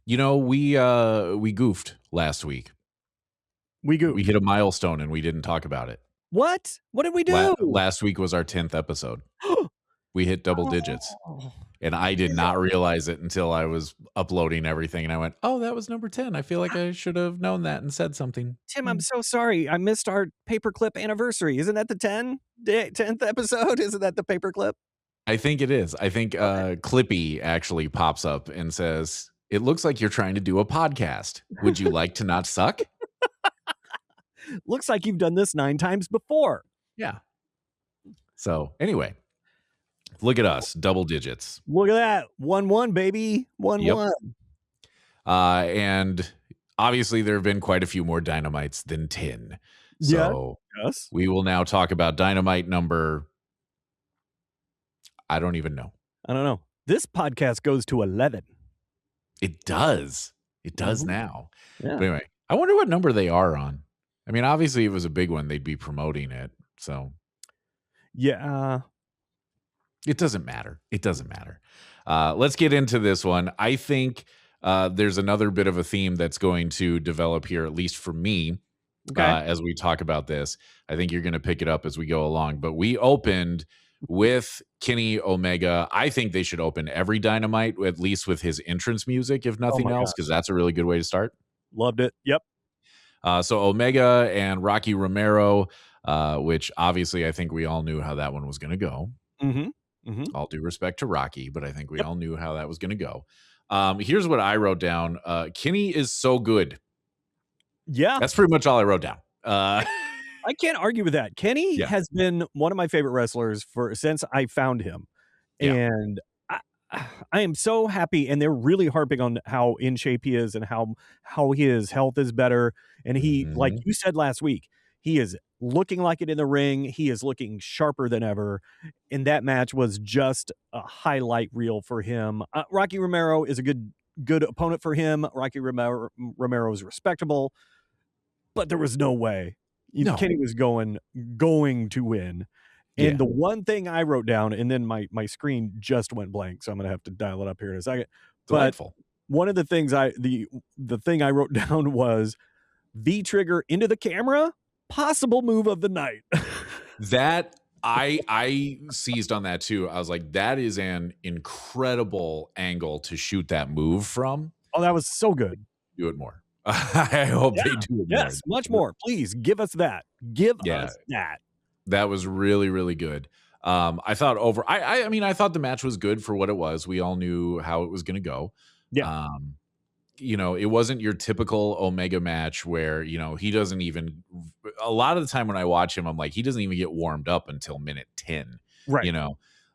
We goofed last week. We We hit a milestone and we didn't talk about it. What? What did we do? Last week was our 10th episode. We hit double digits. Oh. And I did not realize it until I was uploading everything. And I went, oh, that was number 10. I feel like I should have known that and said something. Tim, I'm so sorry. I missed our paperclip anniversary. Isn't that the 10th episode? Isn't that the paperclip? I think it is. I think Clippy actually pops up and says, it looks like you're trying to do a podcast. Would you like to not suck? Looks like you've done this 9 times before. Yeah. So anyway, look at us, double digits. Look at that. 1-1, baby. 1-1. And obviously there have been quite a few more Dynamites than 10. So yes. We will now talk about Dynamite number. I don't even know. I don't know. This podcast goes to 11. It does. It does now. Yeah. But anyway, I wonder what number they are on. I mean, obviously, if it was a big one, they'd be promoting it. So, yeah. It doesn't matter. It doesn't matter. Let's get into this one. I think there's another bit of a theme that's going to develop here, at least for me, as we talk about this. I think you're going to pick it up as we go along. But we opened with Kenny Omega. I think they should open every Dynamite, at least with his entrance music, if nothing else, because that's a really good way to start. Loved it. Yep. So Omega and Rocky Romero, which obviously I think we all knew how that one was going to go. All due respect to Rocky, but I think we all knew how that was going to go. Here's what I wrote down. Kenny is so good. Yeah. That's pretty much all I wrote down. I can't argue with that. Kenny has been one of my favorite wrestlers since I found him. Yeah. And I am so happy, and they're really harping on how in shape he is and how his health is better. And he, like you said last week, he is looking like it in the ring. He is looking sharper than ever. And that match was just a highlight reel for him. Rocky Romero is a good opponent for him. Rocky Romero is respectable, but there was no way Kenny was going to win. And the one thing I wrote down, and then my screen just went blank, so I'm going to have to dial it up here in a second. Delightful. But one of the things the thing I wrote down was V-trigger into the camera, possible move of the night. That I seized on that too. I was like, that is an incredible angle to shoot that move from. Oh, that was so good. Do it more. I hope they do it more. Yes, much more. Please give us that. Give us that. That was really, really good. I thought I thought the match was good for what it was. We all knew how it was going to go. Yeah. It wasn't your typical Omega match where, he doesn't even, a lot of the time when I watch him, I'm like, he doesn't even get warmed up until minute 10, right.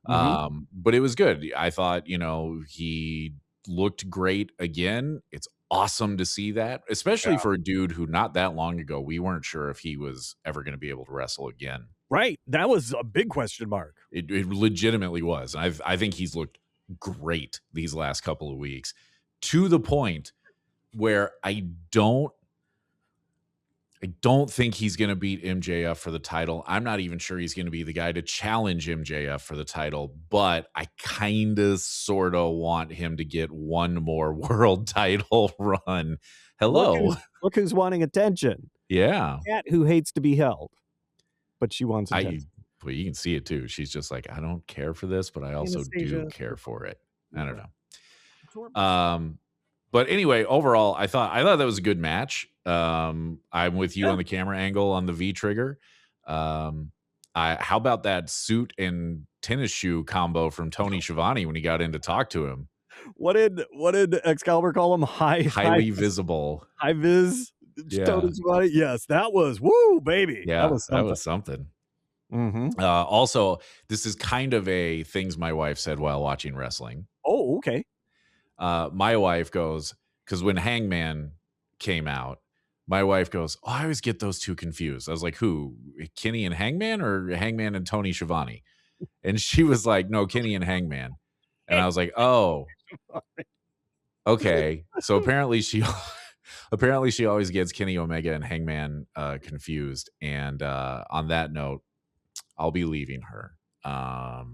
But it was good. I thought, he looked great again. It's awesome to see that, especially for a dude who not that long ago, we weren't sure if he was ever going to be able to wrestle again. Right. That was a big question mark. It legitimately was. I think he's looked great these last couple of weeks, to the point where I don't think he's going to beat MJF for the title. I'm not even sure he's going to be the guy to challenge MJF for the title, but I kind of sort of want him to get one more world title run. Hello. Look who's wanting attention. Yeah. Cat who hates to be held, but she wants attention. Well, you can see it too. She's just like, I don't care for this, but I also do care for it. I don't know. But anyway, overall, I thought that was a good match. I'm with you on the camera angle on the V trigger. How about that suit and tennis shoe combo from Tony Schiavone when he got in to talk to him? What did Excalibur call him? Highly visible. High vis. Yeah. Tony Schiavone. Yes, that was woo, baby. Yeah, that was something. Also, this is kind of a things my wife said while watching wrestling. Oh, okay. My wife goes, because when Hangman came out, my wife goes, oh, I always get those two confused. I was like, who? Kenny and Hangman, or Hangman and Tony Schiavone? And she was like, no, Kenny and Hangman. And I was like, oh, okay. So apparently she always gets Kenny Omega and Hangman confused. And on that note, I'll be leaving her. I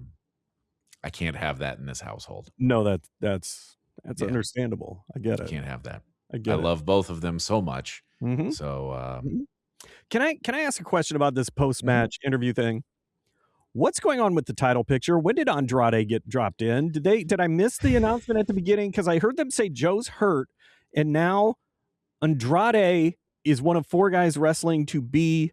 can't have that in this household. No, that's That's Yeah. understandable. I get You it. can't have that. I I get it. love both of them so much. Mhm. So, Mhm. Can I ask a question about this mhm. post-match interview thing? What's going on with the title picture? When did Andrade get dropped in? Did I miss the announcement at the beginning? Because I heard them say Joe's hurt, and now Andrade is one of 4 guys wrestling to be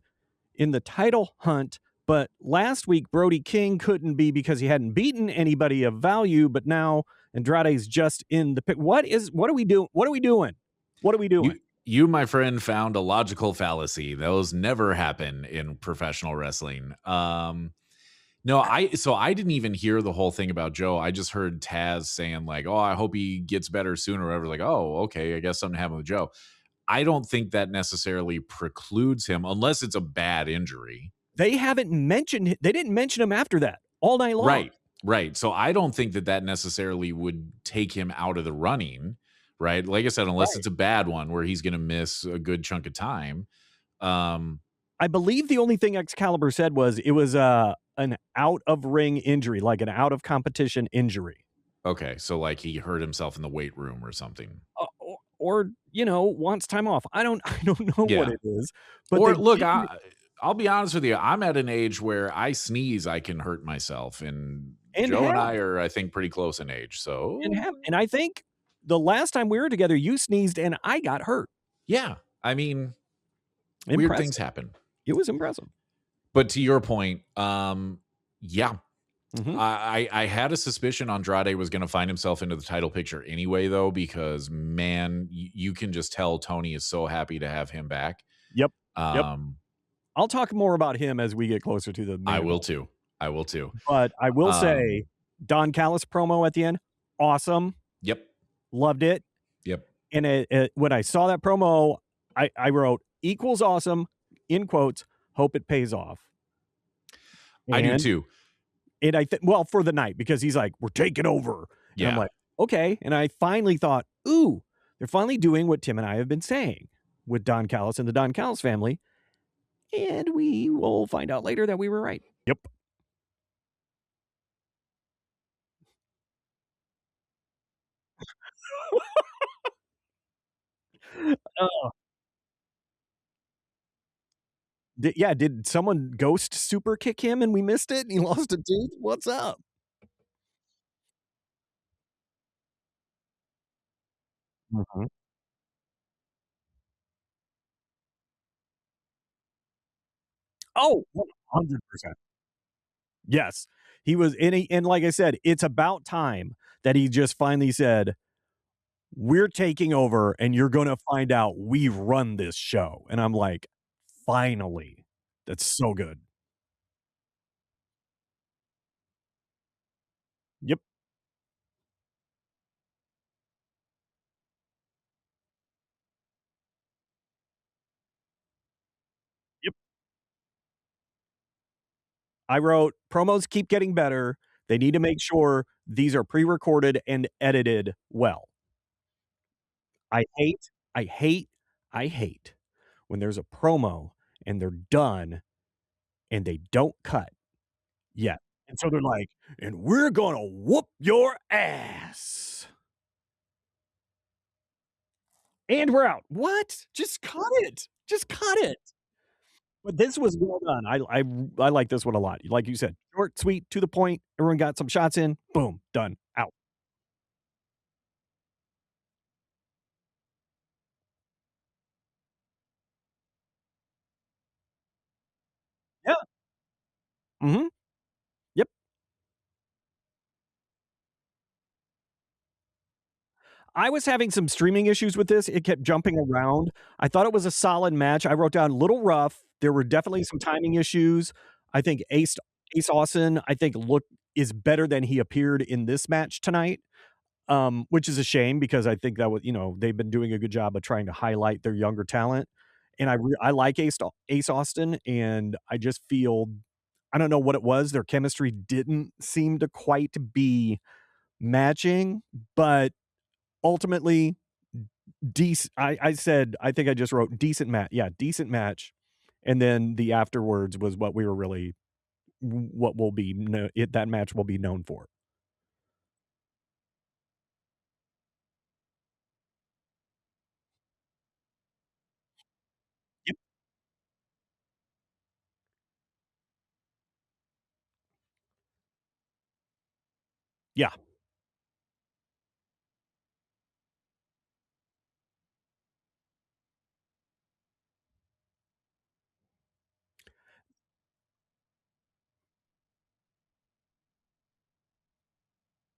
in the title hunt. But last week, Brody King couldn't be because he hadn't beaten anybody of value. But now Andrade's just in the pick. What are we doing? What are we doing? What are we You doing? you, my friend, found a logical fallacy. Those never happen in professional wrestling. No, I didn't even hear the whole thing about Joe. I just heard Taz saying like, "Oh, I hope he gets better sooner." Or whatever. Like, oh, okay, I guess something happened with Joe. I don't think that necessarily precludes him unless it's a bad injury. They didn't mention him after that all night long. Right, right. So I don't think that that necessarily would take him out of the running, right? Like I said, unless Right. it's a bad one where he's going to miss a good chunk of time. Um, I believe the only thing Excalibur said was it was an out of ring injury, like an out of competition injury. okay, so like he hurt himself in the weight room or something. Or wants time off. I don't know what Yeah. it is, but they Or look, didn't. I'll be honest with you. I'm at an age where I sneeze, I can hurt myself, and And Joe and have I are, I think, pretty close in age. So and I think the last time we were together, you sneezed and I got hurt. yeah, I mean, weird things Impressive. happen. It was impressive. But to your point, yeah, Mhm. I had a suspicion Andrade was going to find himself into the title picture anyway, though, because man, you can just tell Tony is so happy to have him back. Yep. Yep. Um, I'll talk more about him as we get closer to the main I will event. too. I will too. But I will Um, say, Don Callis promo at the end, awesome. yep. Loved it. Yep. And when I saw that promo, I wrote equals awesome in quotes. Hope it pays off. I do And too. I think well for the night because he's like we're taking over, and I'm Yeah. like okay. And I finally thought, ooh, they're finally doing what Tim and I have been saying with Don Callis and the Don Callis family, and we will find out later that we were right. Yep. Oh. Did someone ghost super kick him and we missed it and he lost a tooth? What's up? Mhm. Oh, 100%. Yes. He was and like I said, it's about time that he just finally said, "We're taking over and you're gonna find out we run this show." And I'm like, "Finally." That's so good. Yep, yep. I wrote, "Promos keep getting better. They need to make sure these are pre-recorded and edited well." I hate, I hate, I hate when there's a promo and they're done and they don't cut yet. And so they're like, "And we're gonna whoop your ass, and we're out." What? Just cut it. Just cut it. But this was well done. I like this one a lot. Like you said, short, sweet, to the point. Everyone got some shots in. Boom, done, out. Yeah. Mhm. Yep. I was having some streaming issues with this. It kept jumping around. I thought it was a solid match. I wrote down little rough. There were definitely some timing issues. I think Ace Austin, I think look is better than he appeared in this match tonight. Which is a shame because I think that was, they've been doing a good job of trying to highlight their younger talent. And I like Ace Austin, and I just feel I don't know what it was. Their chemistry didn't seem to quite be matching, but ultimately decent. I said I think I just wrote decent match. Yeah, decent match. And then the afterwards was what we were really what will be that match will be known for. Yeah.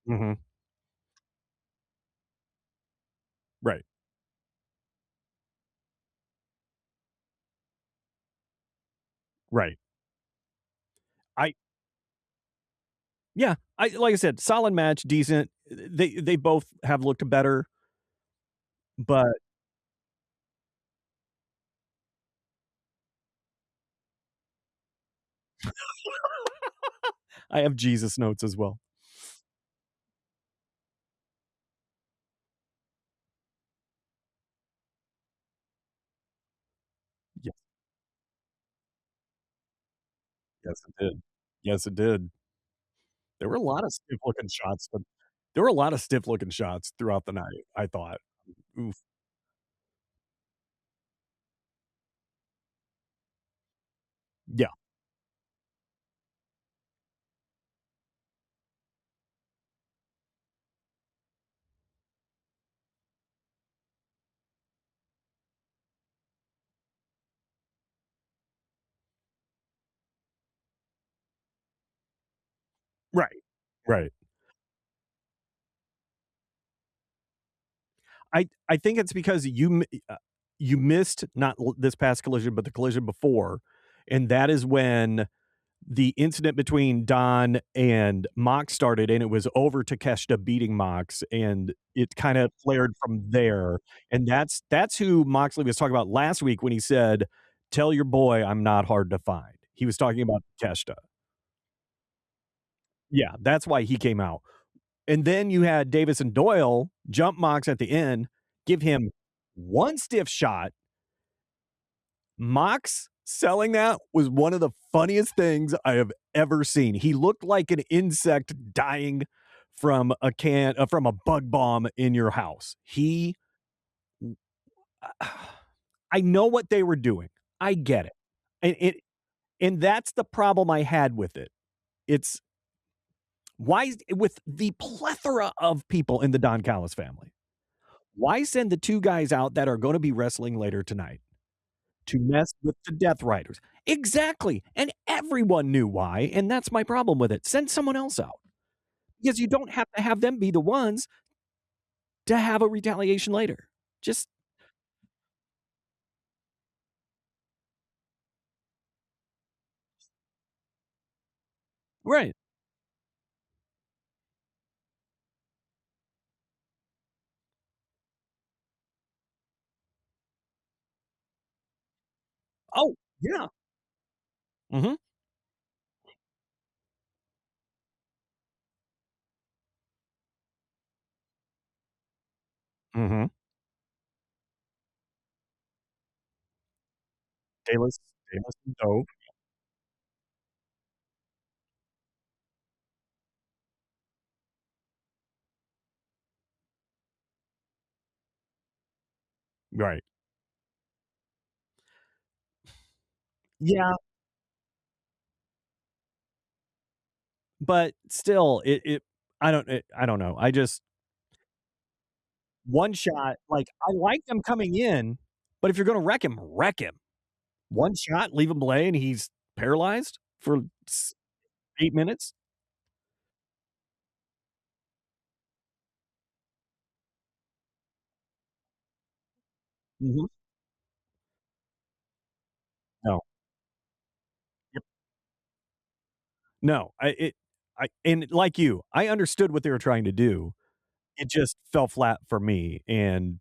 Mhm. Right. Right. I Yeah, I like I said, solid match, decent. They both have looked better, but I have Jesus notes as well. Yes, yes, it did. Yes, it did. There were a lot of stiff looking shots, but there were a lot of stiff looking shots throughout the night, I thought. Oof. Yeah, right, right. I think it's because you missed not this past collision, but the collision before, and that is when the incident between Don and Mox started, and it was over Takeshita beating Mox, and it kinda flared from there, and that's who Moxley was talking about last week when he said, "Tell your boy I'm not hard to find." He was talking about Takeshita. Yeah, that's why he came out. And then you had Davis and Doyle jump Mox at the end, give him one stiff shot. Mox selling that was one of the funniest things I have ever seen. He looked like an insect dying from a bug bomb in your house. He I know what they were doing. I get it. And that's the problem I had with it. It's why with the plethora of people in the Don Callis family, why send the 2 guys out that are gonna be wrestling later tonight to mess with the Death Riders? Exactly, and everyone knew why, and that's my problem with it. Send someone else out, because you don't have to have them be the ones to have a retaliation later. Just right. Oh, yeah. Mhm, mhm. Davis and Dove. Right. Yeah, but still, I don't know. I just one shot, like, I like them coming in, but if you're gonna wreck him, wreck him. One shot, leave him lay, and he's paralyzed for 8 minutes? Mhm. No. Yep. No, and like you, I understood what they were trying to do. It just fell flat for me, and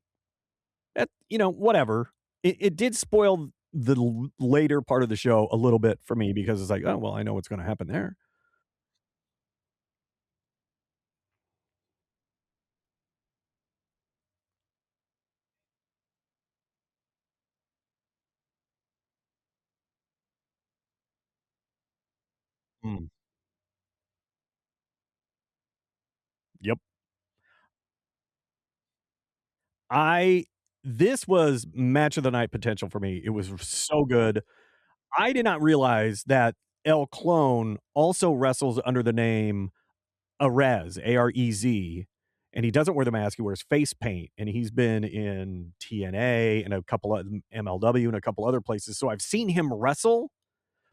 whatever. It did spoil the later part of the show a little bit for me because it's like, "Oh, well, I know what's gonna happen there." Mm. Yep. I This was match of the night potential for me. It was so good. I did not realize that El Clone also wrestles under the name Arez, Arez, and he doesn't wear the mask. He wears face paint, and he's been in TNA and a couple of MLW and a couple other places. So I've seen him wrestle,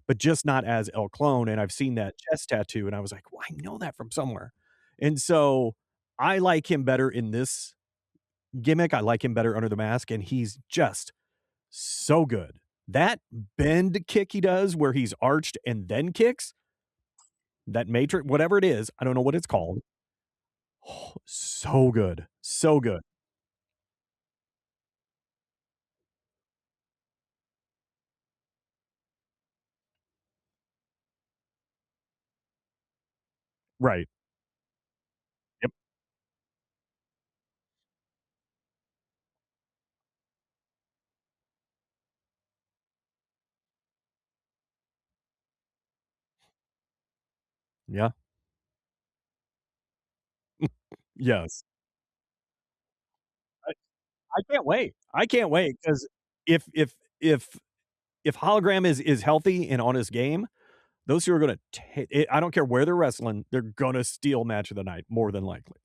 but just not as El Clone. And I've seen that chest tattoo, and I was like, well, I know that from somewhere. And so I like him better in this gimmick. I like him better under the mask, and he's just so good. That bend kick he does where he's arched and then kicks, that matrix, whatever it is, I don't know what it's called. Oh, so good. So good. Right. Yep. Yeah. Yes. I I can't wait. I can't wait because if if Hologram is healthy and on his game, those 2 are gonna I don't care where they're wrestling, they're gonna steal match of the night more than likely.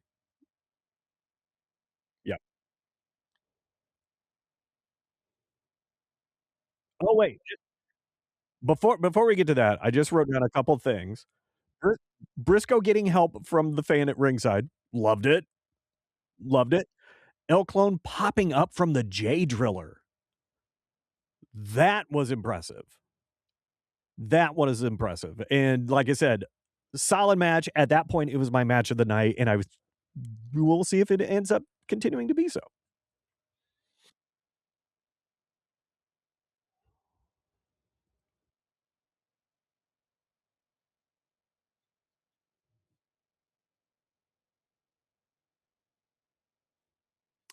Yeah. Oh, wait, before we get to that, I just wrote down a couple things. Bris Briscoe getting help from the fan at ringside, loved it, loved it. El Clone popping up from the J Driller, that was impressive. That one is impressive, and like I said, solid match. At that point, it was my match of the night, and I was we'll see if it ends up continuing to be so.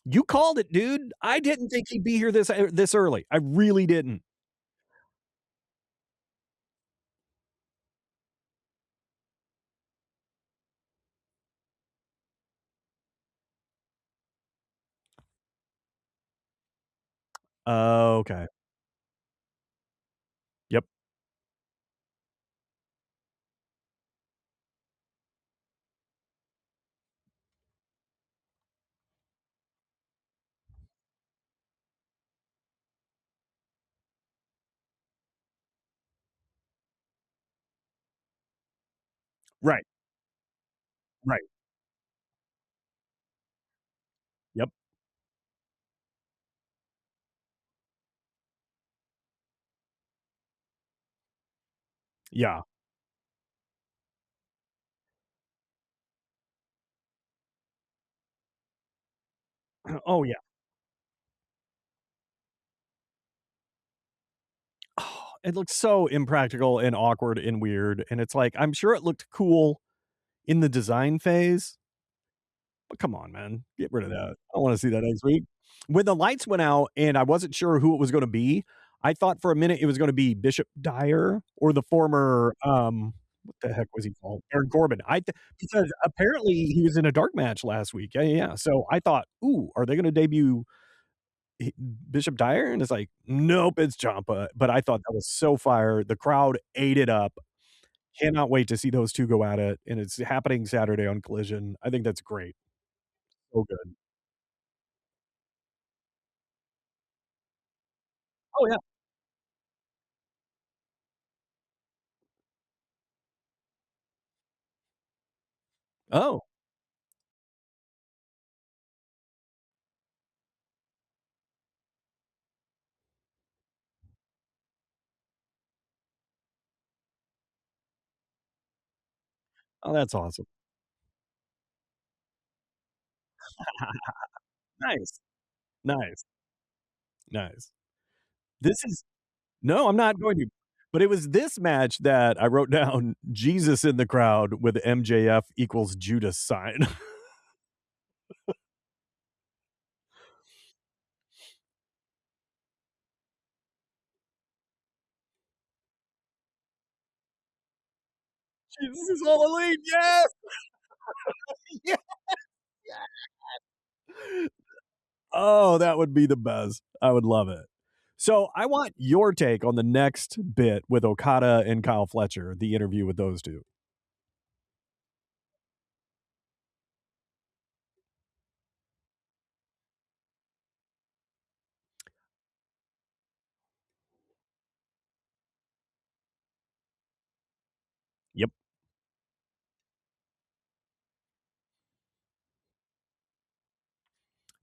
You called it, dude. I didn't think he'd be here this early. I really didn't. Okay. Yep. Right. Right. Yep. Yeah. Oh, yeah. Oh, it looks so impractical and awkward and weird, and it's like, I'm sure it looked cool in the design phase, but come on, man, get rid of that. I don't wanna see that next week. When the lights went out and I wasn't sure who it was gonna be, I thought for a minute it was gonna be Bishop Dyer or the former, what the heck was he called? Baron Corbin. Because apparently he was in a dark match last week. Yeah, yeah, yeah. So I thought, "Ooh, are they gonna debut Bishop Dyer?" And it's like, "Nope, it's Champa." But I thought that was so fire. The crowd ate it up. Cannot wait to see those 2 go at it, and it's happening Saturday on Collision. I think that's great. So good. Oh, yeah. Oh. Oh, that's awesome. Nice. Nice. Nice. This is No, I'm not going to. But it was this match that I wrote down Jesus in the crowd with MJF equals Judas sign. Jesus is all elite. Yes. Yeah. Oh, that would be the best. I would love it. So I want your take on the next bit with Okada and Kyle Fletcher, the interview with those 2. Yep.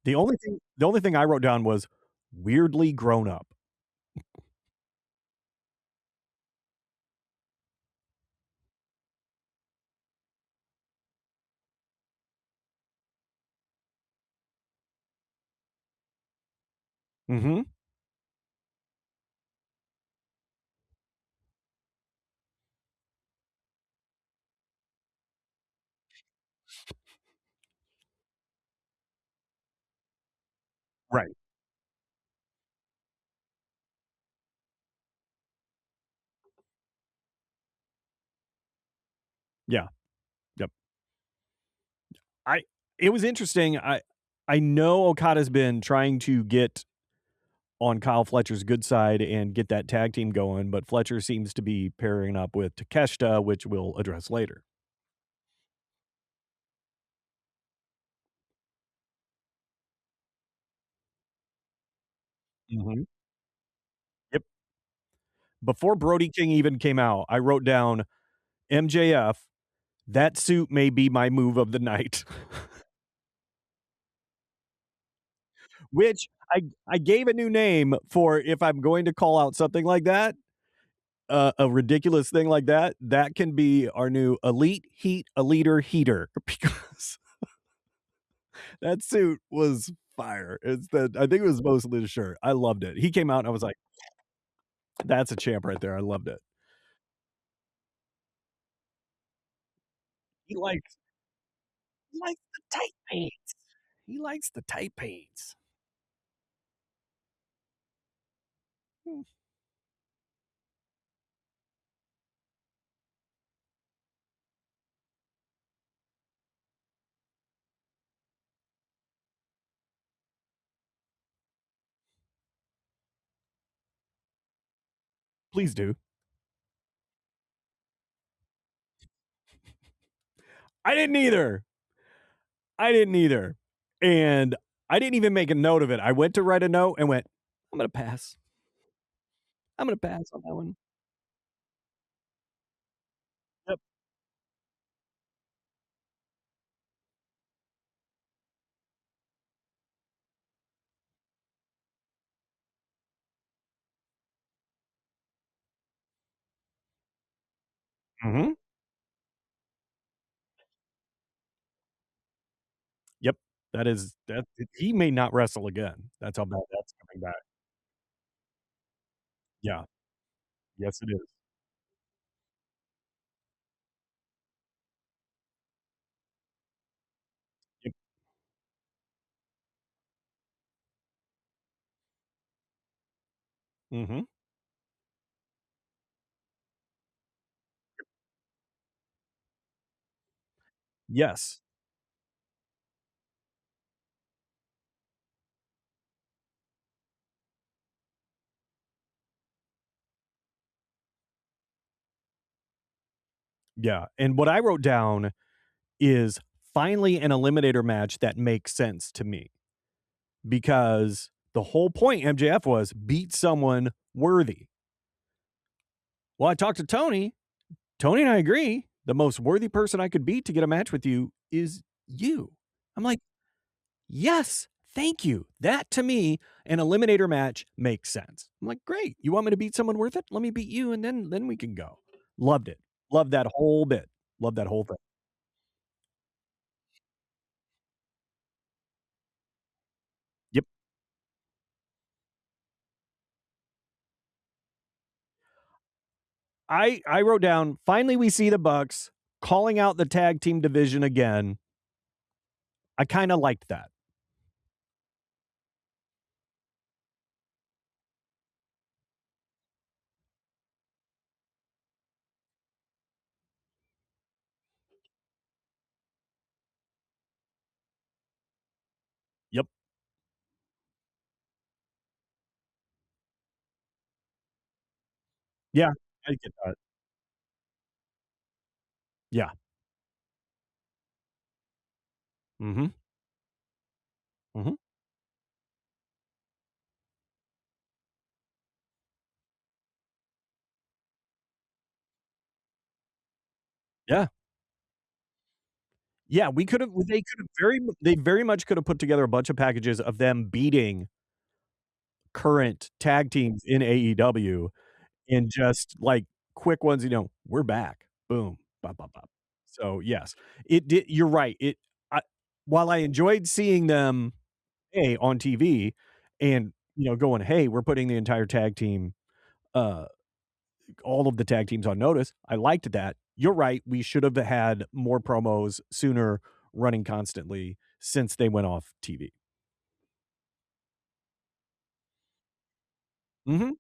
The only thing I wrote down was weirdly grown up. Mhm. Right. Yeah. Yep. I It was interesting. I know Okada's been trying to get on Kyle Fletcher's good side and get that tag team going, but Fletcher seems to be pairing up with Takeshita, which we'll address later. Mhm. Yep. Before Brody King even came out, I wrote down MJF, that suit may be my move of the night, which I gave a new name for if I'm going to call out something like that, a ridiculous thing like that, that can be our new elite heat, a leader heater because that suit was fire. It's the I think it was mostly the shirt. I loved it. He came out and I was like, "That's a champ right there." I loved it. He likes he likes the tight pants. He likes the tight pants. Hmm. Please do. I didn't either. I didn't either. And I didn't even make a note of it. I went to write a note and went, "I'm gonna pass. I'm gonna pass on that one." Yep. Mhm. Yep. That he may not wrestle again. That's how bad that's coming back. Yeah. Yes, it is. Yep. Mhm. Yes. Yeah, and what I wrote down is finally an eliminator match that makes sense to me, because the whole point MJF was beat someone worthy. Well, I talked to Tony. Tony and I agree. The most worthy person I could beat to get a match with you is you. I'm like, yes, thank you. That to me, an eliminator match makes sense. I'm like, great. You want me to beat someone worth it? Let me beat you, and then we can go. Loved it. Loved that whole bit. Loved that whole thing. Yep. I wrote down, finally we see the Bucks calling out the tag team division again. I kind of liked that. Yep. Yeah. I get that. Yeah. Mhm. Mhm. Yeah. Yeah, we could've they could've they very much could have put together a bunch of packages of them beating current tag teams in AEW and just, like, quick ones, "We're back. Boom. Bop, bop, bop." So, yes, it did you're right. I while I enjoyed seeing them, on TV and, going, "Hey, we're putting the entire tag team, uh, all of the tag teams on notice," I liked that. You're right, we should have had more promos sooner, running constantly since they went off TV. Mhm,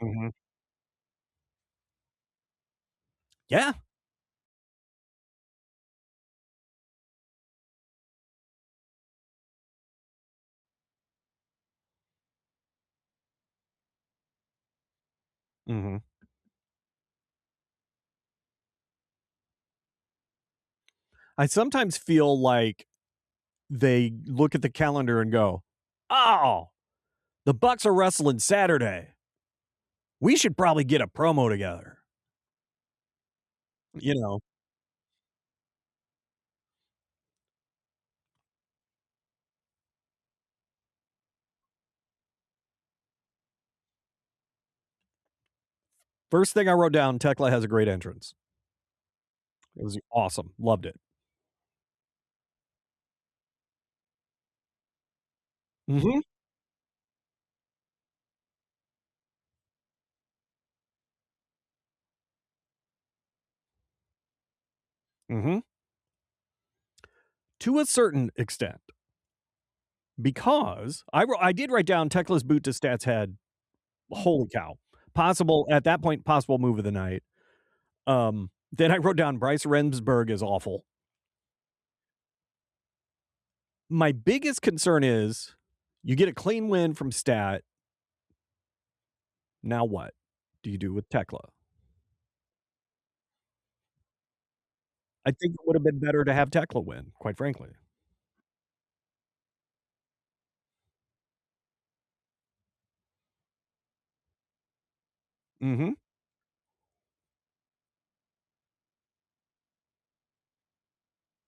mhm. Yeah. Mhm. I sometimes feel like they look at the calendar and go, "Oh, the Bucks are wrestling Saturday. We should probably get a promo together." You know? First thing I wrote down, Tekla has a great entrance. It was awesome. Loved it. Mhm, mhm. To a certain extent, because I did write down Tekla's boot to Stat's head. Holy cow. Possible at that point, possible move of the night. Then I wrote down Bryce Remsburg is awful. My biggest concern is you get a clean win from Stat. Now what do you do with Tekla? I think it would have been better to have Tekla win, quite frankly. Mhm.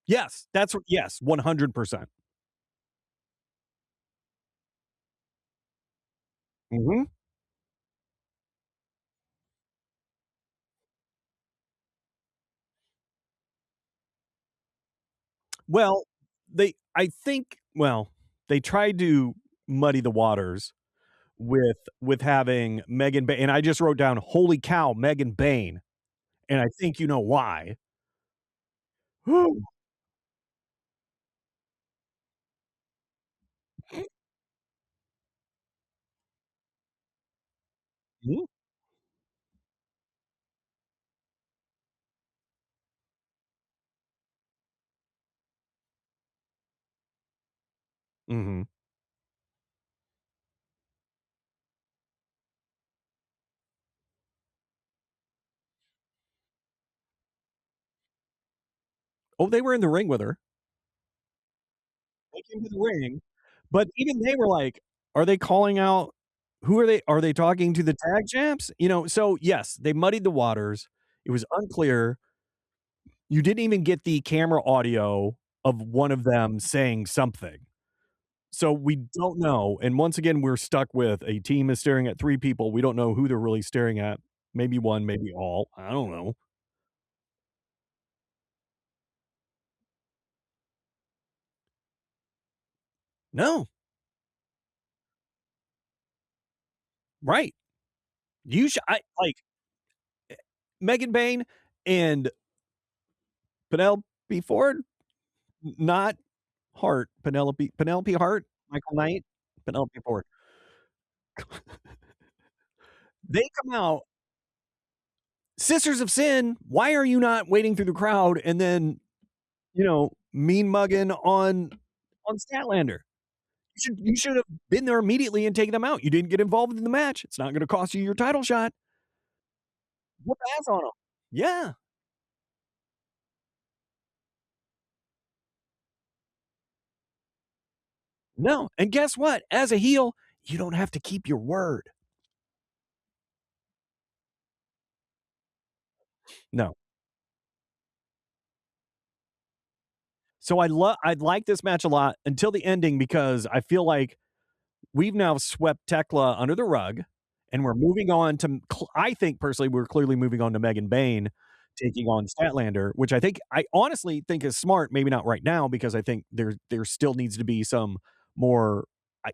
Yes, that's what yes, 100%. Mhm. Well, they tried to muddy the waters with having Megan Ba and I just wrote down, "Holy cow, Megan Bayne," and I think you know why. Mhm. Mhm. Oh, they were in the ring with her. They came to the ring, but even they were like, "Are they calling out who are they talking to the tag champs?" So yes, they muddied the waters. It was unclear. You didn't even get the camera audio of one of them saying something. So we don't know, and once again, we're stuck with a team is staring at 3 people. We don't know who they're really staring at. Maybe 1, maybe all. I don't know. No, right. You should I like, Megan Bayne and Penelope Ford, not Hart, Penelope Hart, Michael Knight, Penelope Ford. They come out, "Sisters of Sin, why are you not waiting through the crowd and then, mean mugging on Statlander? You should have been there immediately and taken them out. You didn't get involved in the match. It's not gonna cost you your title shot. Whoop ass on 'em." Yeah. No, and guess what? As a heel, you don't have to keep your word. No. So I like this match a lot until the ending because I feel like we've now swept Tekla under the rug, and we're moving on to I think personally, we're clearly moving on to Megan Bayne taking on Statlander, which I honestly think is smart, maybe not right now, because I think there still needs to be some more I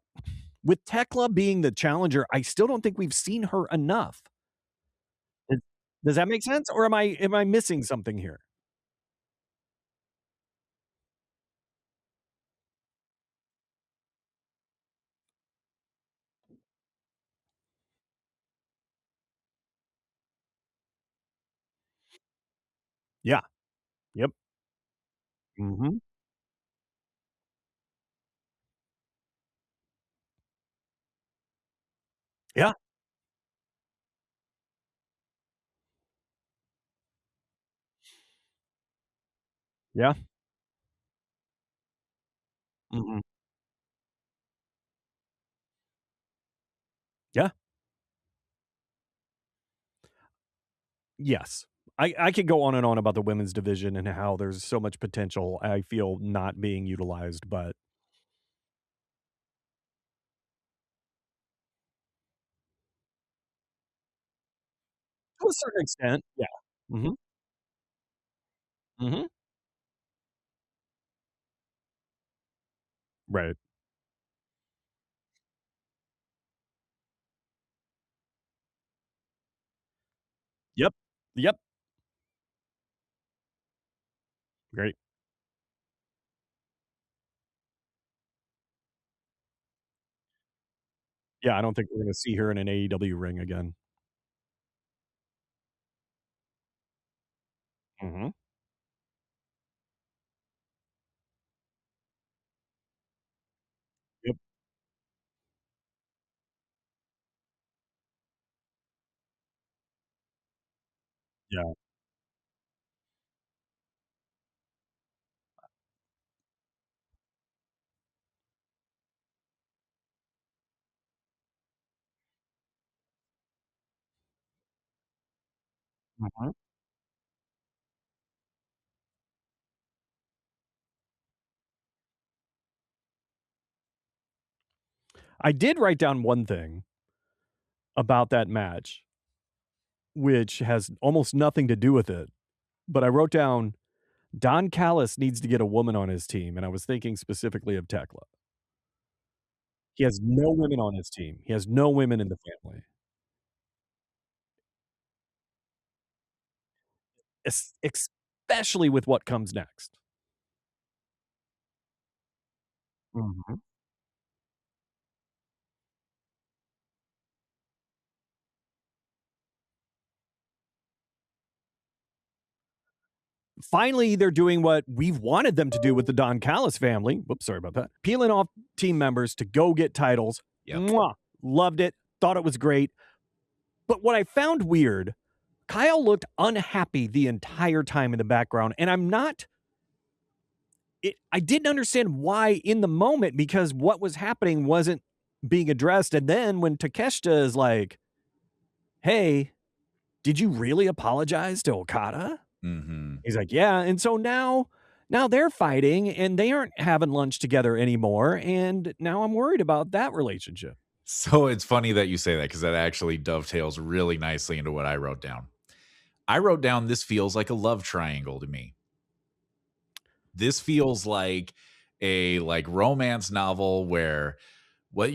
with Tekla being the challenger, I still don't think we've seen her enough. Does does that make sense, or am I missing something here? Yeah. Yep. Mhm. Yeah. Yeah. Mhm. Yeah. Yes. I could go on and on about the women's division and how there's so much potential I feel not being utilized, but to a certain extent, yeah. Mhm. Mhm. Right. Yep. Yep. Great. Yeah, I don't think we're gonna see her in an AEW ring again. Mhm. Yep. Yeah. Mhm. I did write down one thing about that match, which has almost nothing to do with it, but I wrote down, "Don Callis needs to get a woman on his team," and I was thinking specifically of Tekla. He has no women on his team. He has no women in the family. Especially with what comes next. Mhm. Finally, they're doing what we've wanted them to do with the Don Callis family. Whoops, sorry about that. Peeling off team members to go get titles. Yep. Mwah! Loved it. Thought it was great. But what I found weird, Kyle looked unhappy the entire time in the background, and I'm not I didn't understand why in the moment because what was happening wasn't being addressed. And then when Takeshita is like, "Hey, did you really apologize to Okada?" Mhm. He's like, "Yeah." And so now they're fighting and they aren't having lunch together anymore. And now I'm worried about that relationship. So it's funny that you say that because that actually dovetails really nicely into what I wrote down. I wrote down this feels like a love triangle to me. This feels like a romance novel where what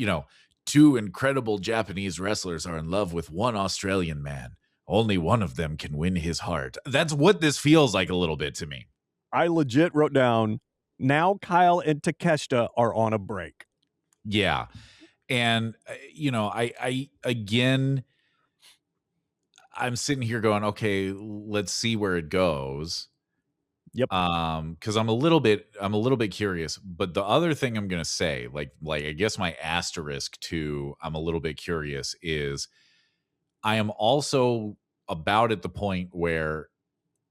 two incredible Japanese wrestlers are in love with one Australian man. Only one of them can win his heart. That's what this feels like a little bit to me. I legit wrote down, now Kyle and Takeshita are on a break. Yeah. And I again I'm sitting here going, okay, let's see where it goes. Yep. Because I'm a little bit curious. But the other thing I'm gonna say, like I guess my asterisk to I'm a little bit curious is I am also about at the point where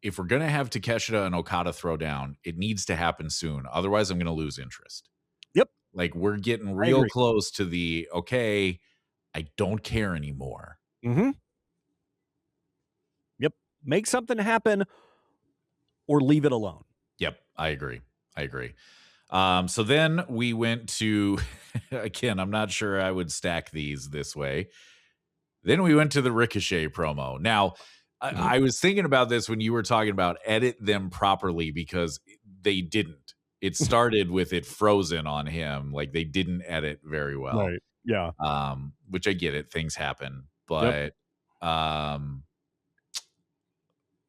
if we're gonna have Takeshita and Okada throw down, it needs to happen soon. Otherwise, I'm gonna lose interest. Yep. Like, we're getting real close to the, okay, I don't care anymore. Mm-hmm. Yep. Make something happen or leave it alone. Yep. I agree. So then we went to, again, I'm not sure I would stack these this way. Then we went to the Ricochet promo. Now, I was thinking about this when you were talking about edit them properly, because they didn't. It started with it frozen on him. Like, they didn't edit very well. Right. Yeah. Which I get it. Things happen. But that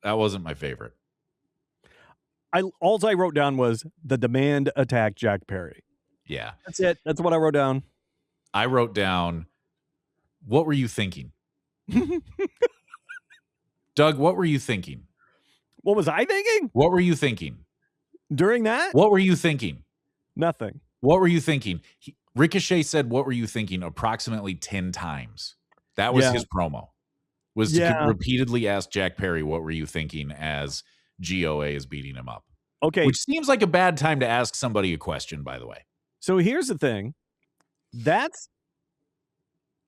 wasn't my favorite. All I wrote down was the Demand attack Jack Perry. Yeah. That's it. That's what I wrote down. I wrote down, what were you thinking? Doug, what were you thinking? What was I thinking? What were you thinking? During that? What were you thinking? Nothing. What were you thinking? Ricochet said, what were you thinking? Approximately 10 times. That was his promo. Was to repeatedly ask Jack Perry, what were you thinking, as GOA is beating him up. Okay. Which seems like a bad time to ask somebody a question, by the way. So here's the thing.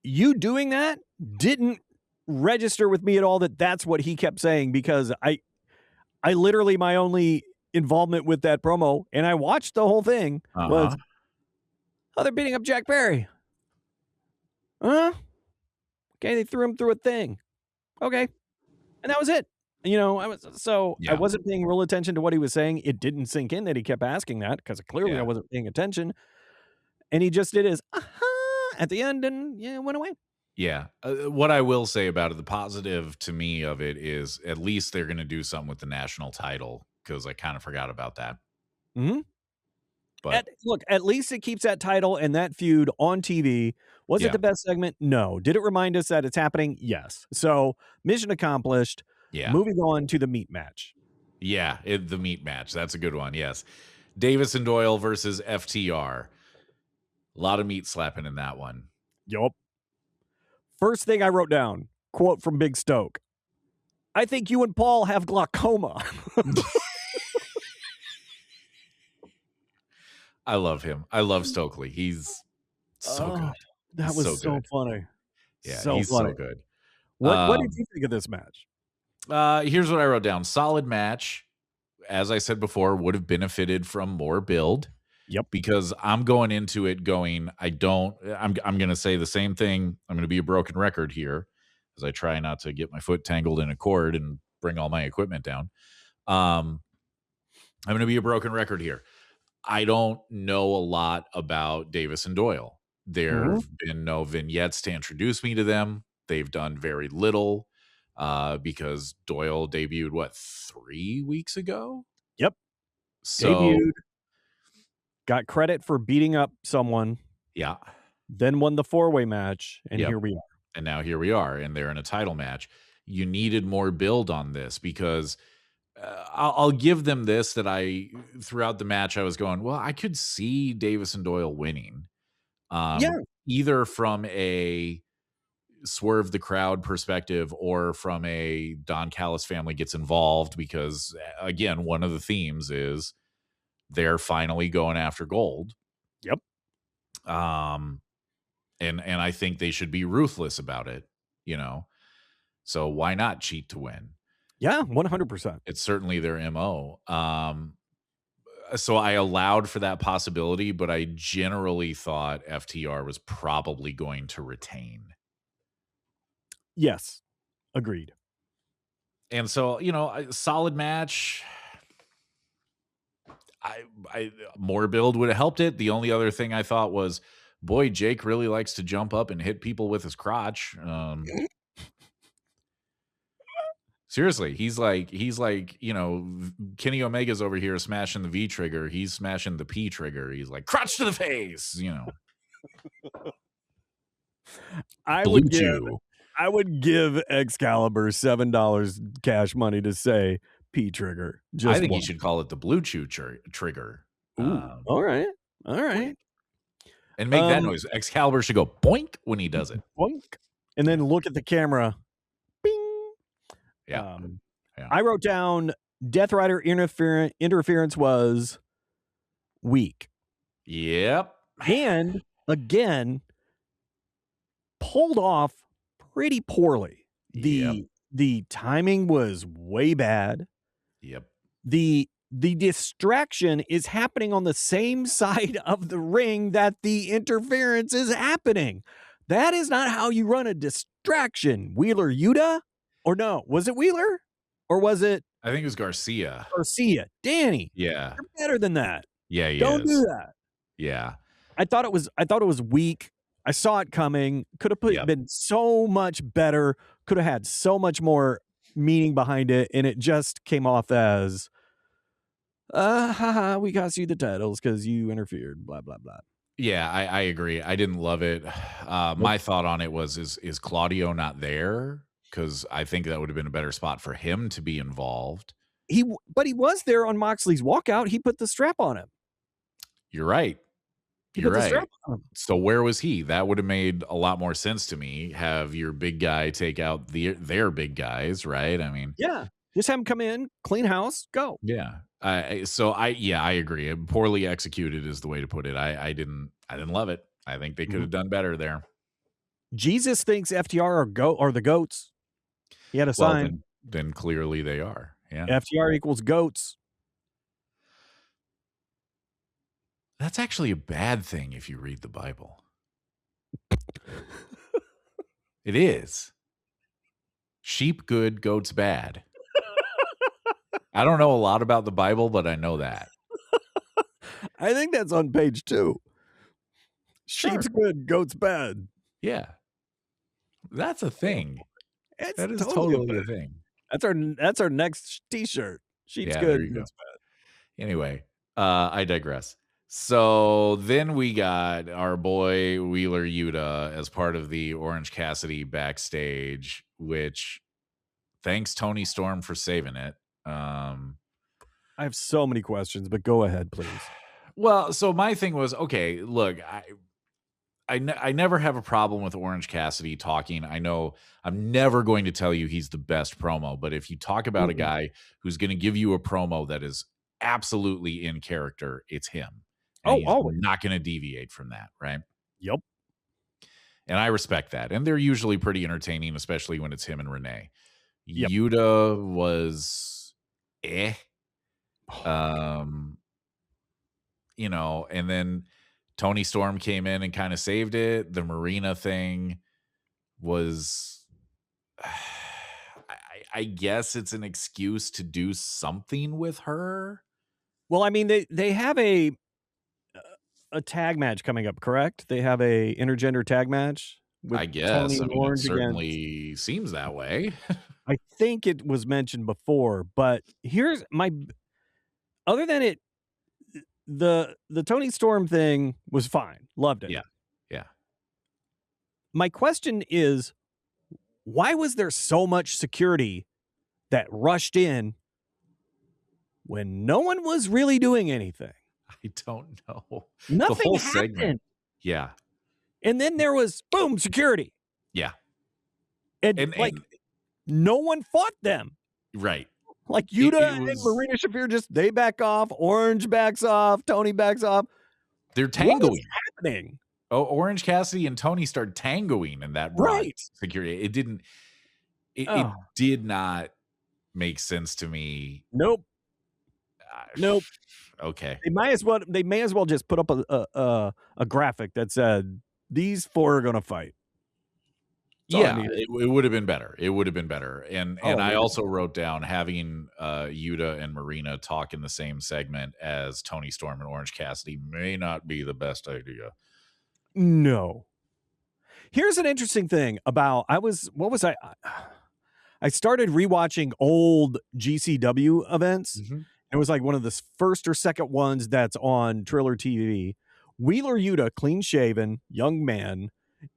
You doing that didn't register with me at all that's what he kept saying, because I literally, my only involvement with that promo, and I watched the whole thing, was, they're beating up Jack Perry. Okay, they threw him through a thing. Okay. And that was it. I wasn't paying real attention to what he was saying. It didn't sink in that he kept asking that, because clearly I wasn't paying attention. And he just did his at the end, and went away. Yeah. What I will say about it, the positive to me of it is, at least they're going to do something with the national title, because I kind of forgot about that. Mm-hmm. But at least it keeps that title and that feud on TV. Was it the best segment? No. Did it remind us that it's happening? Yes. So mission accomplished. Yeah. Moving on to the meat match. Yeah, the meat match. That's a good one. Yes. Davis and Doyle versus FTR. A lot of meat slapping in that one. Yup. First thing I wrote down, quote from Big Stoke. I think you and Paul have glaucoma. I love him. I love Stokely. He's so good. That was so funny. Yeah, he's funny. So good. What did you think of this match? Here's what I wrote down. Solid match. As I said before, would have benefited from more build. Yep. Because I'm going into it going, I'm going to say the same thing. I'm going to be a broken record here, as I try not to get my foot tangled in a cord and bring all my equipment down. I'm going to be a broken record here. I don't know a lot about Davis and Doyle. There have been no vignettes to introduce me to them. They've done very little, because Doyle debuted, 3 weeks ago? Yep. So, debuted, got credit for beating up someone. Yeah. Then won the 4-way match, and here we are. And now here we are, and they're in a title match. You needed more build on this, because I'll give them this, that throughout the match, I was going, well, I could see Davis and Doyle winning. Either from a Swerve the crowd perspective, or from a Don Callis family gets involved, because, again, one of the themes is they're finally going after gold. Yep. And I think they should be ruthless about it, So why not cheat to win? Yeah, 100%. It's certainly their MO. So I allowed for that possibility, but I generally thought FTR was probably going to retain. Yes. Agreed. And so, a solid match. I more build would have helped it. The only other thing I thought was, boy, Jake really likes to jump up and hit people with his crotch. Seriously, he's like, Kenny Omega's over here smashing the V trigger. He's smashing the P trigger. He's like, crotch to the face, I would give Excalibur $7 cash money to say P trigger. I think he should call it the Blue Chew trigger. Ooh, all right. And make that noise. Excalibur should go boink when he does it. Boink. And then look at the camera. Bing. Yeah. I wrote down Death Rider interference was weak. Yep. And again, pulled off pretty poorly. The timing was way bad. Yep. The distraction is happening on the same side of the ring that the interference is happening. That is not how you run a distraction. Wheeler Yuta? Or no, was it Wheeler? Or was it? I think it was Garcia. Danny. Yeah. You're better than that. Yeah, Don't do that. Yeah. I thought it was weak. I saw it coming. Could have been so much better. Could have had so much more meaning behind it, and it just came off as we cost you the titles because you interfered, blah blah blah. Yeah, I agree. I didn't love it. My thought on it was, is Claudio not there? Because I think that would have been a better spot for him to be involved. But he was there on Moxley's walkout. He put the strap on him. You're right. You're right. So where was he? That would have made a lot more sense to me. Have your big guy take out their big guys, right? I mean, yeah, just have him come in, clean house, go. Yeah. I agree. Poorly executed is the way to put it. I didn't love it. I think they could have done better there. Jesus thinks FTR are the goats. He had a sign. Then clearly they are. Yeah. FTR equals goats. That's actually a bad thing if you read the Bible. It is. Sheep good, goats bad. I don't know a lot about the Bible, but I know that. I think that's on page 2. Sheep's good, goats bad. Yeah. That's a thing. That is totally a thing. That's our next t-shirt. Sheep's good, goats bad. Anyway, I digress. So then we got our boy Wheeler Yuta as part of the Orange Cassidy backstage, which thanks Tony Storm for saving it. I have so many questions, but go ahead, please. Well, so my thing was, okay, look, I never have a problem with Orange Cassidy talking. I know I'm never going to tell you he's the best promo, but if you talk about a guy who's going to give you a promo that is absolutely in character, it's him. And he's not going to deviate from that, right? Yep. And I respect that. And they're usually pretty entertaining, especially when it's him and Renee. Yep. Yuta was you know, and then Tony Storm came in and kind of saved it. The Marina thing was, I guess it's an excuse to do something with her. Well, I mean, they have a tag match coming up, correct? They have a intergender tag match. I guess. It certainly seems that way. I think it was mentioned before, but here's my. Other than it, the Tony Storm thing was fine. Loved it. Yeah. My question is, why was there so much security that rushed in when no one was really doing anything? I don't know. Nothing the whole happened. Segment. Yeah. And then there was, boom, security. Yeah. And no one fought them. Right. Like Yuta and Marina Shafir they back off. Orange backs off. Tony backs off. They're tangoing. What is happening? Oh, Orange Cassidy and Tony start tangoing, and that brought security. It did not make sense to me. Nope. Okay. They may as well just put up a graphic that said these 4 are going to fight. It would have been better. And I also wrote down having Yuta and Marina talk in the same segment as Tony Storm and Orange Cassidy may not be the best idea. No. Here's an interesting thing about I started rewatching old GCW events. Mm-hmm. It was like one of the first or second ones that's on Triller TV. Wheeler Yuta, clean shaven, young man,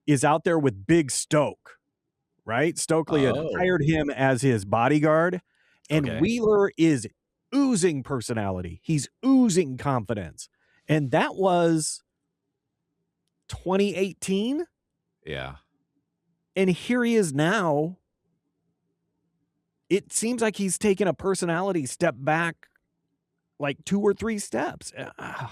is out there with Big Stoke, right? Stokely had hired him as his bodyguard, and Wheeler is oozing personality. He's oozing confidence. And that was 2018. Yeah. And here he is now. It seems like he's taken a personality step back like 2 or 3 steps. I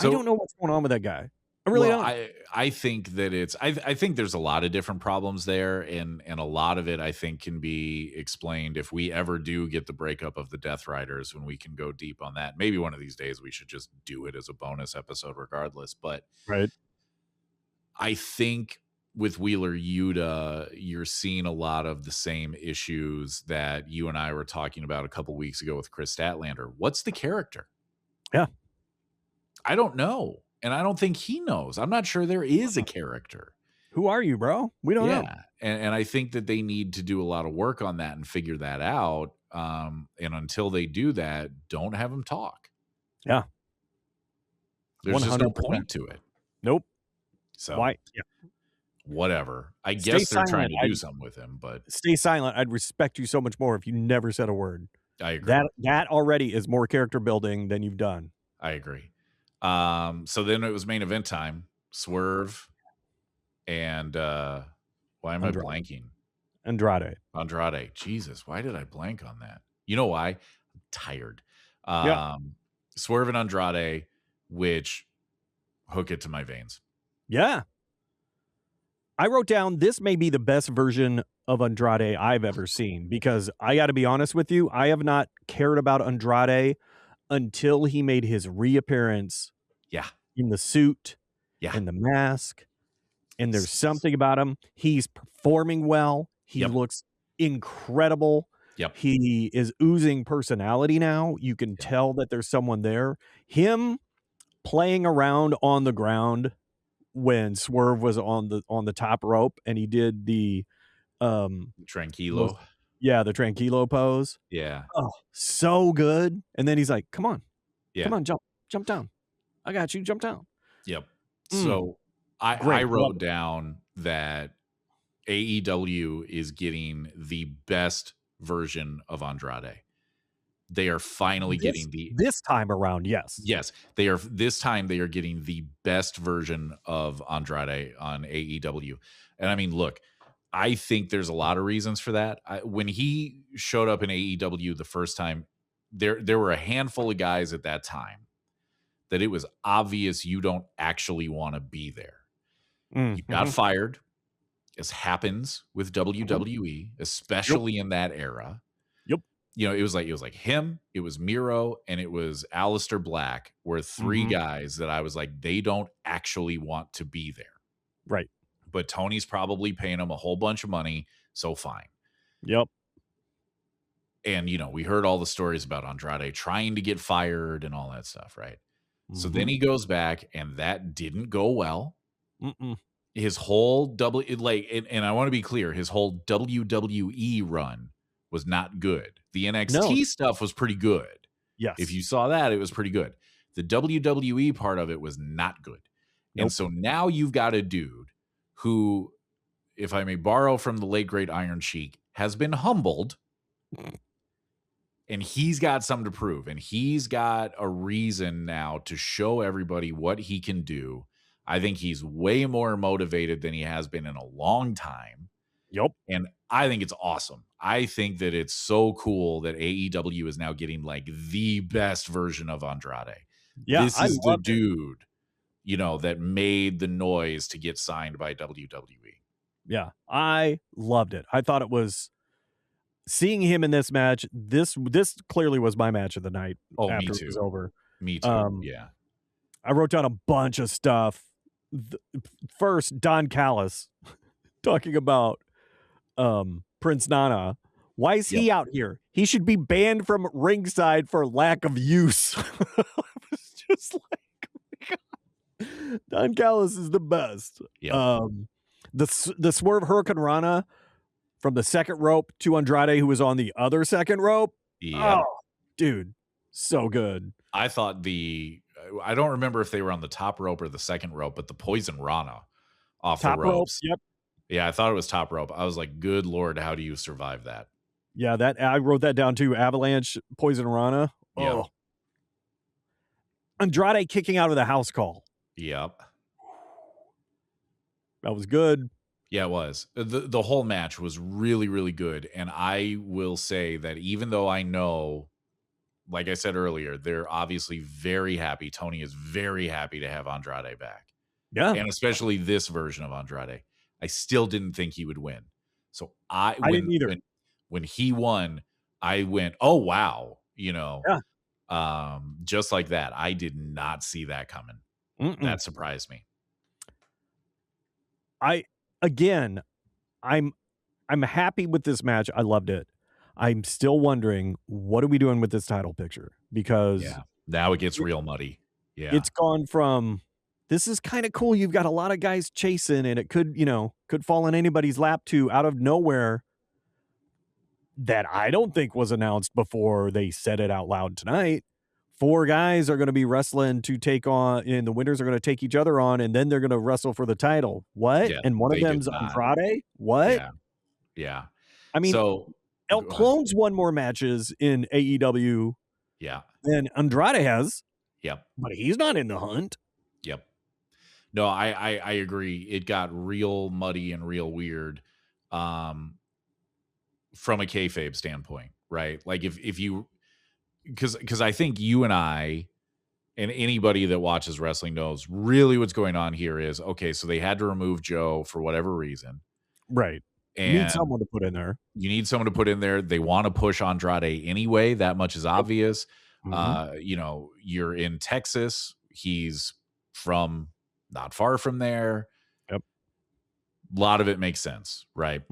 don't know what's going on with that guy. I really don't. I think that I think there's a lot of different problems there, and a lot of it I think can be explained if we ever do get the breakup of the Death Riders, when we can go deep on that. Maybe one of these days we should just do it as a bonus episode regardless. But right. I think with Wheeler Yuta, you're seeing a lot of the same issues that you and I were talking about a couple weeks ago with Chris Statlander. What's the character? Yeah. I don't know. And I don't think he knows. I'm not sure there is a character. Who are you, bro? We don't know. And I think that they need to do a lot of work on that and figure that out. And until they do that, don't have him talk. Yeah. There's 100%. Just no point to it. Nope. So why? Yeah. Whatever. I guess they're trying to do something with him, but stay silent. I'd respect you so much more if you never said a word. I agree. That already is more character building than you've done. I agree. So then it was main event time. Swerve and why am Andrade. I blanking? Andrade. Jesus, why did I blank on that? You know why? I'm tired. Swerve and Andrade, which hook it to my veins. Yeah. I wrote down, this may be the best version of Andrade I've ever seen, because I got to be honest with you, I have not cared about Andrade until he made his reappearance in the suit and the mask. And there's something about him. He's performing well. He looks incredible. He is oozing personality now. You can tell that there's someone there. Him playing around on the ground when Swerve was on the top rope and he did the Tranquilo. The Tranquilo pose. Yeah. Oh, so good. And then he's like, come on. Come on, jump down. I got you. Jump down. Yep. So I wrote down that AEW is getting the best version of Andrade. They are finally getting this time around. Yes. They are. This time they are getting the best version of Andrade on AEW. And I mean, look, I think there's a lot of reasons for that. When he showed up in AEW the first time, there were a handful of guys at that time that it was obvious you don't actually want to be there. You got fired, as happens with WWE, especially in that era. You know, it was like him, it was Miro, and it was Aleister Black were three guys that I was like, they don't actually want to be there. Right. But Tony's probably paying them a whole bunch of money, so fine. Yep. And, you know, we heard all the stories about Andrade trying to get fired and all that stuff, right? So then he goes back, and that didn't go well. His whole and I want to be clear, his whole WWE run was not good. The NXT stuff was pretty good. Yes. If you saw that, it was pretty good. The WWE part of it was not good. And so now you've got a dude who, if I may borrow from the late great Iron Sheik, has been humbled. And he's got something to prove. And he's got a reason now to show everybody what he can do. I think he's way more motivated than he has been in a long time. Yep. And I think it's awesome. I think that it's so cool that AEW is now getting like the best version of Andrade. Yeah, this is the dude, you know, that made the noise to get signed by WWE. Yeah, I loved it. I thought it was, seeing him in this match, this clearly was my match of the night. Oh, after me too. it was over. Me too. Yeah. I wrote down a bunch of stuff. First, Don Callis talking about Prince Nana. Why is he out here? He should be banned from ringside for lack of use. It's just like, oh, Don Callis is the best. The Swerve Hurricane Rana from the second rope to Andrade, who was on the other second rope. Oh, dude, so good. I thought I don't remember if they were on the top rope or the second rope, but the Poison Rana off top the ropes. Rope, yep. Yeah, I thought it was top rope. I was like, good Lord, how do you survive that? Yeah, I wrote that down too. Avalanche, Poison Rana. Oh. Yep. Andrade kicking out of the house call. Yep. That was good. Yeah, it was. The whole match was really, really good. And I will say that even though I know, like I said earlier, they're obviously very happy. Tony is very happy to have Andrade back. Yeah. And especially this version of Andrade. I still didn't think he would win. So I didn't either. when he won, I went, "Oh, wow." Yeah. Just like that. I did not see that coming. That surprised me. I'm happy with this match. I loved it. I'm still wondering, what are we doing with this title picture? Because now it gets real muddy. Yeah. It's gone from, this is kind of cool, you've got a lot of guys chasing and it could fall in anybody's lap, to out of nowhere, that I don't think was announced before they said it out loud tonight. 4 guys are going to be wrestling to take on, and the winners are going to take each other on, and then they're going to wrestle for the title. What? Yeah, And one of them's Andrade? What? Yeah. I mean, so Clone's won more matches in AEW than Andrade has. Yep. But he's not in the hunt. Yep. No, I agree. It got real muddy and real weird from a kayfabe standpoint, right? Like if you, because I think you and I and anybody that watches wrestling knows really what's going on here is, okay, so they had to remove Joe for whatever reason. Right. And you need someone to put in there. You need someone to put in there. They want to push Andrade anyway. That much is obvious. You're in Texas. He's from not far from there. Yep. A lot of it makes sense, right?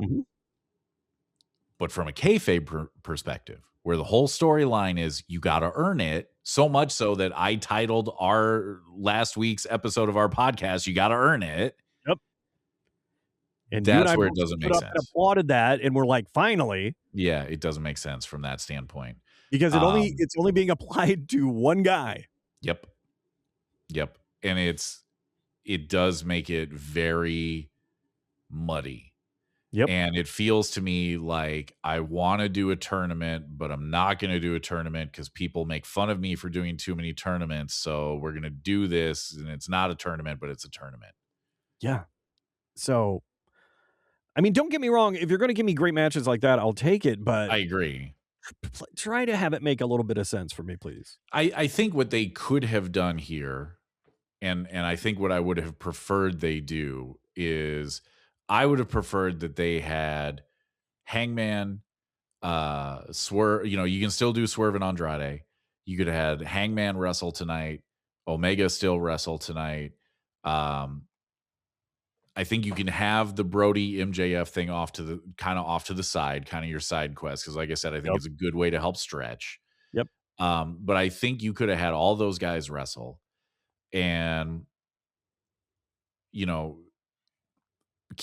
But from a kayfabe perspective, where the whole storyline is you got to earn it, so much so that I titled our last week's episode of our podcast, "You Got to Earn It." Yep. And that's where it doesn't make sense. And applauded that, and we're like, finally. Yeah, it doesn't make sense from that standpoint. Because it's only being applied to one guy. Yep. And it does make it very muddy. Yep. And it feels to me like I want to do a tournament, but I'm not going to do a tournament because people make fun of me for doing too many tournaments. So we're going to do this, and it's not a tournament, but it's a tournament. Yeah. So, I mean, don't get me wrong. If you're going to give me great matches like that, I'll take it. But I agree. Try to have it make a little bit of sense for me, please. I think what they could have done here, and I think what I would have preferred they do is, I would have preferred that they had Hangman, Swerve. You can still do Swerve and Andrade. You could have had Hangman wrestle tonight, Omega still wrestle tonight. I think you can have the Brody MJF thing off to the side, kind of your side quest. Because like I said, I think it's a good way to help stretch. Yep. But I think you could have had all those guys wrestle, and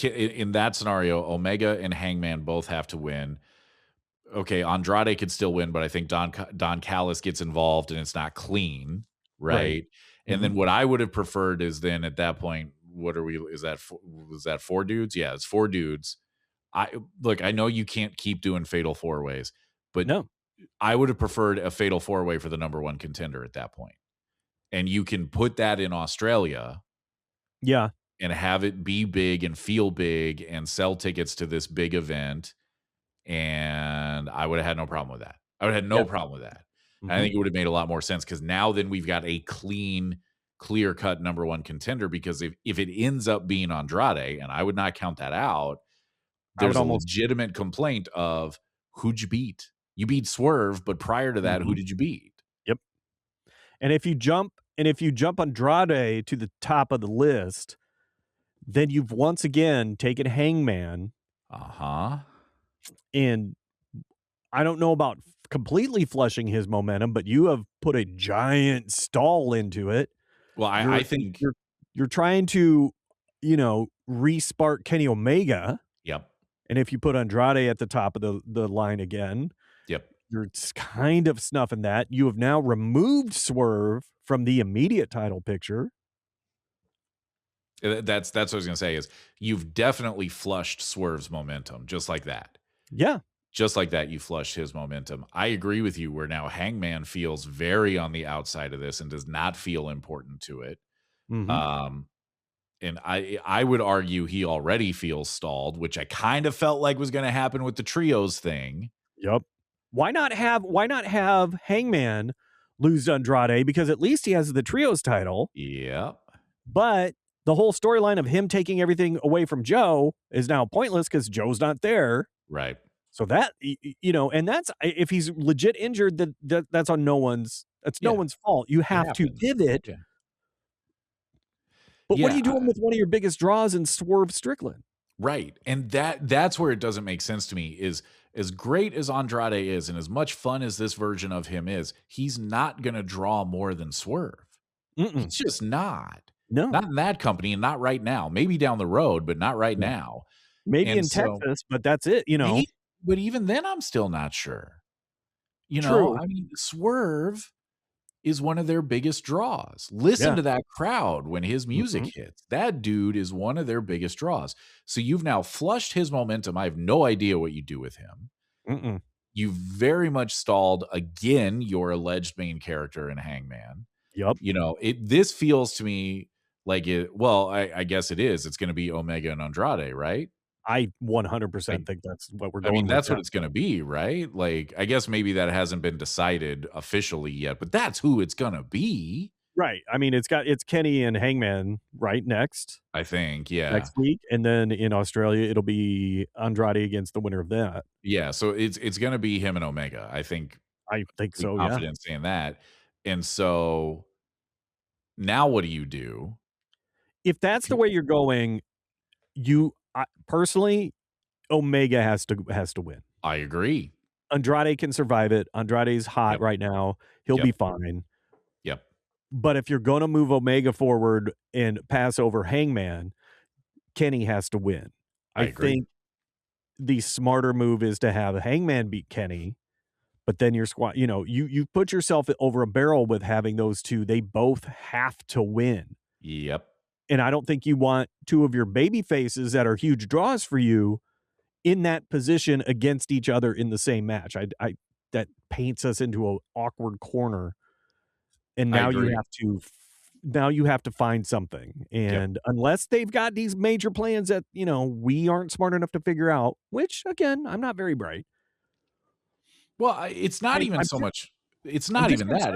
in that scenario, Omega and Hangman both have to win. Okay, Andrade could still win, but I think Don Callis gets involved and it's not clean, right? And then what I would have preferred is, then at that point, what are we? Was that 4 dudes? Yeah, it's 4 dudes. I know you can't keep doing fatal 4-ways, but no, I would have preferred a fatal 4-way for the number 1 contender at that point. And you can put that in Australia. Yeah. And have it be big and feel big and sell tickets to this big event. And I would have had no problem with that. I would have had no problem with that. I think it would have made a lot more sense, because now then we've got a clean, clear-cut number 1 contender. Because if it ends up being Andrade, and I would not count that out, there's a legitimate complaint of, who'd you beat? You beat Swerve, but prior to that, who did you beat? Yep. And if you jump Andrade to the top of the list, then you've once again taken Hangman. And I don't know about completely flushing his momentum, but you have put a giant stall into it. Well, I think you're trying to, re-spark Kenny Omega. Yep. And if you put Andrade at the top of the line again, you're kind of snuffing that. You have now removed Swerve from the immediate title picture. That's what I was going to say, is you've definitely flushed Swerve's momentum, just like that. Yeah. Just like that, you flushed his momentum. I agree with you, where now Hangman feels very on the outside of this and does not feel important to it. And I would argue he already feels stalled, which I kind of felt like was going to happen with the trios thing. Yep. Why not have Hangman lose to Andrade? Because at least he has the trios title. Yep. But the whole storyline of him taking everything away from Joe is now pointless because Joe's not there. Right. So that, and that's, if he's legit injured, that's on no one's fault. You have to pivot. Yeah. But what are you doing with one of your biggest draws in Swerve Strickland? Right. And that's where it doesn't make sense to me is as great as Andrade is and as much fun as this version of him is, he's not going to draw more than Swerve. He's just not. No. Not in that company and not right now. Maybe down the road, but not right now. Maybe in Texas, but that's it, But even then, I'm still not sure. True. I mean, Swerve is one of their biggest draws. Listen to that crowd when his music hits. That dude is one of their biggest draws. So you've now flushed his momentum. I have no idea what you do with him. You've very much stalled, again, your alleged main character in Hangman. Yep. This feels to me like it. Well, I guess it is. It's going to be Omega and Andrade, right? I 100% think that's what we're going with. I mean, that's what it's going to be, right? Like, I guess maybe that hasn't been decided officially yet, but that's who it's going to be. Right. I mean, it's Kenny and Hangman right next. I think, yeah. Next week. And then in Australia, it'll be Andrade against the winner of that. Yeah. So it's going to be him and Omega. I think so, confident saying that. And so now what do you do? If that's the way you're going, personally, Omega has to win. I agree. Andrade can survive it. Andrade's hot right now. He'll be fine. Yep. But if you're going to move Omega forward and pass over Hangman, Kenny has to win. I think the smarter move is to have Hangman beat Kenny, but then your squad, you put yourself over a barrel with having those two. They both have to win. Yep. And I don't think you want two of your baby faces that are huge draws for you in that position against each other in the same match. That paints us into an awkward corner. And now you have to find something. And unless they've got these major plans that, we aren't smart enough to figure out, which again, I'm not very bright. Well, it's not even so much. It's not even that.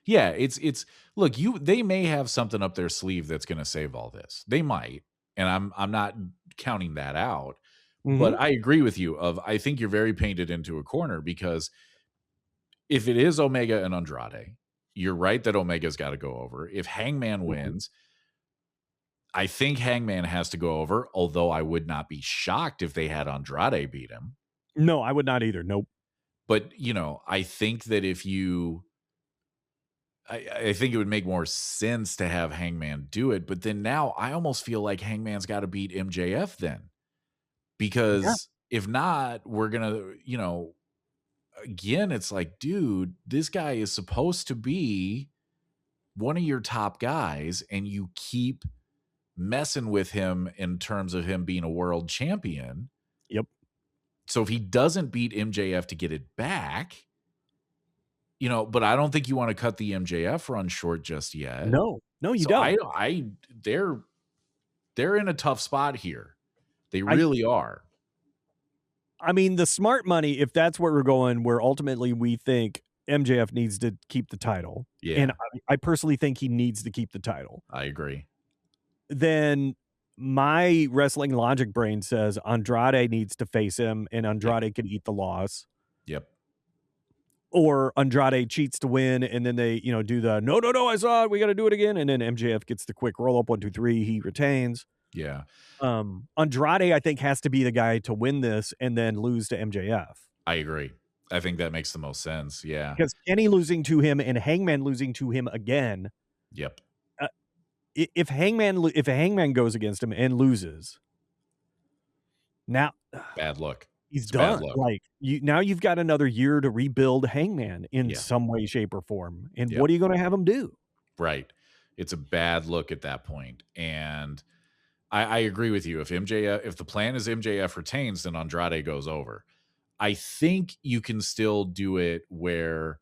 It's look, they may have something up their sleeve that's going to save all this. They might. And I'm not counting that out. But I agree with you I think you're very painted into a corner because if it is Omega and Andrade, you're right that Omega's got to go over. If Hangman wins, I think Hangman has to go over, although I would not be shocked if they had Andrade beat him. No, I would not either. Nope. But, I think that I think it would make more sense to have Hangman do it. But then now I almost feel like Hangman's got to beat MJF then. Because if not, we're going to, again, it's like, dude, this guy is supposed to be one of your top guys, and you keep messing with him in terms of him being a world champion. Yep. So if he doesn't beat MJF to get it back, but I don't think you want to cut the MJF run short just yet. No, you don't. They're in a tough spot here. They really are. I mean, the smart money, if that's where we're going, where ultimately we think MJF needs to keep the title. Yeah. And I personally think he needs to keep the title. I agree. Then my wrestling logic brain says Andrade needs to face him and Andrade can eat the loss. Yep. Or Andrade cheats to win and then they, do the no, I saw it, we got to do it again. And then MJF gets the quick roll up 1, 2, 3, he retains. Yeah. Andrade, I think, has to be the guy to win this and then lose to MJF. I agree. I think that makes the most sense. Yeah. Because Kenny losing to him and Hangman losing to him again. Yep. If Hangman goes against him and loses, now bad luck. He's done. Like now you've got another year to rebuild Hangman in some way, shape, or form. And what are you going to have him do? Right. It's a bad look at that point. And I agree with you. If the plan is MJF retains, then Andrade goes over. I think you can still do it where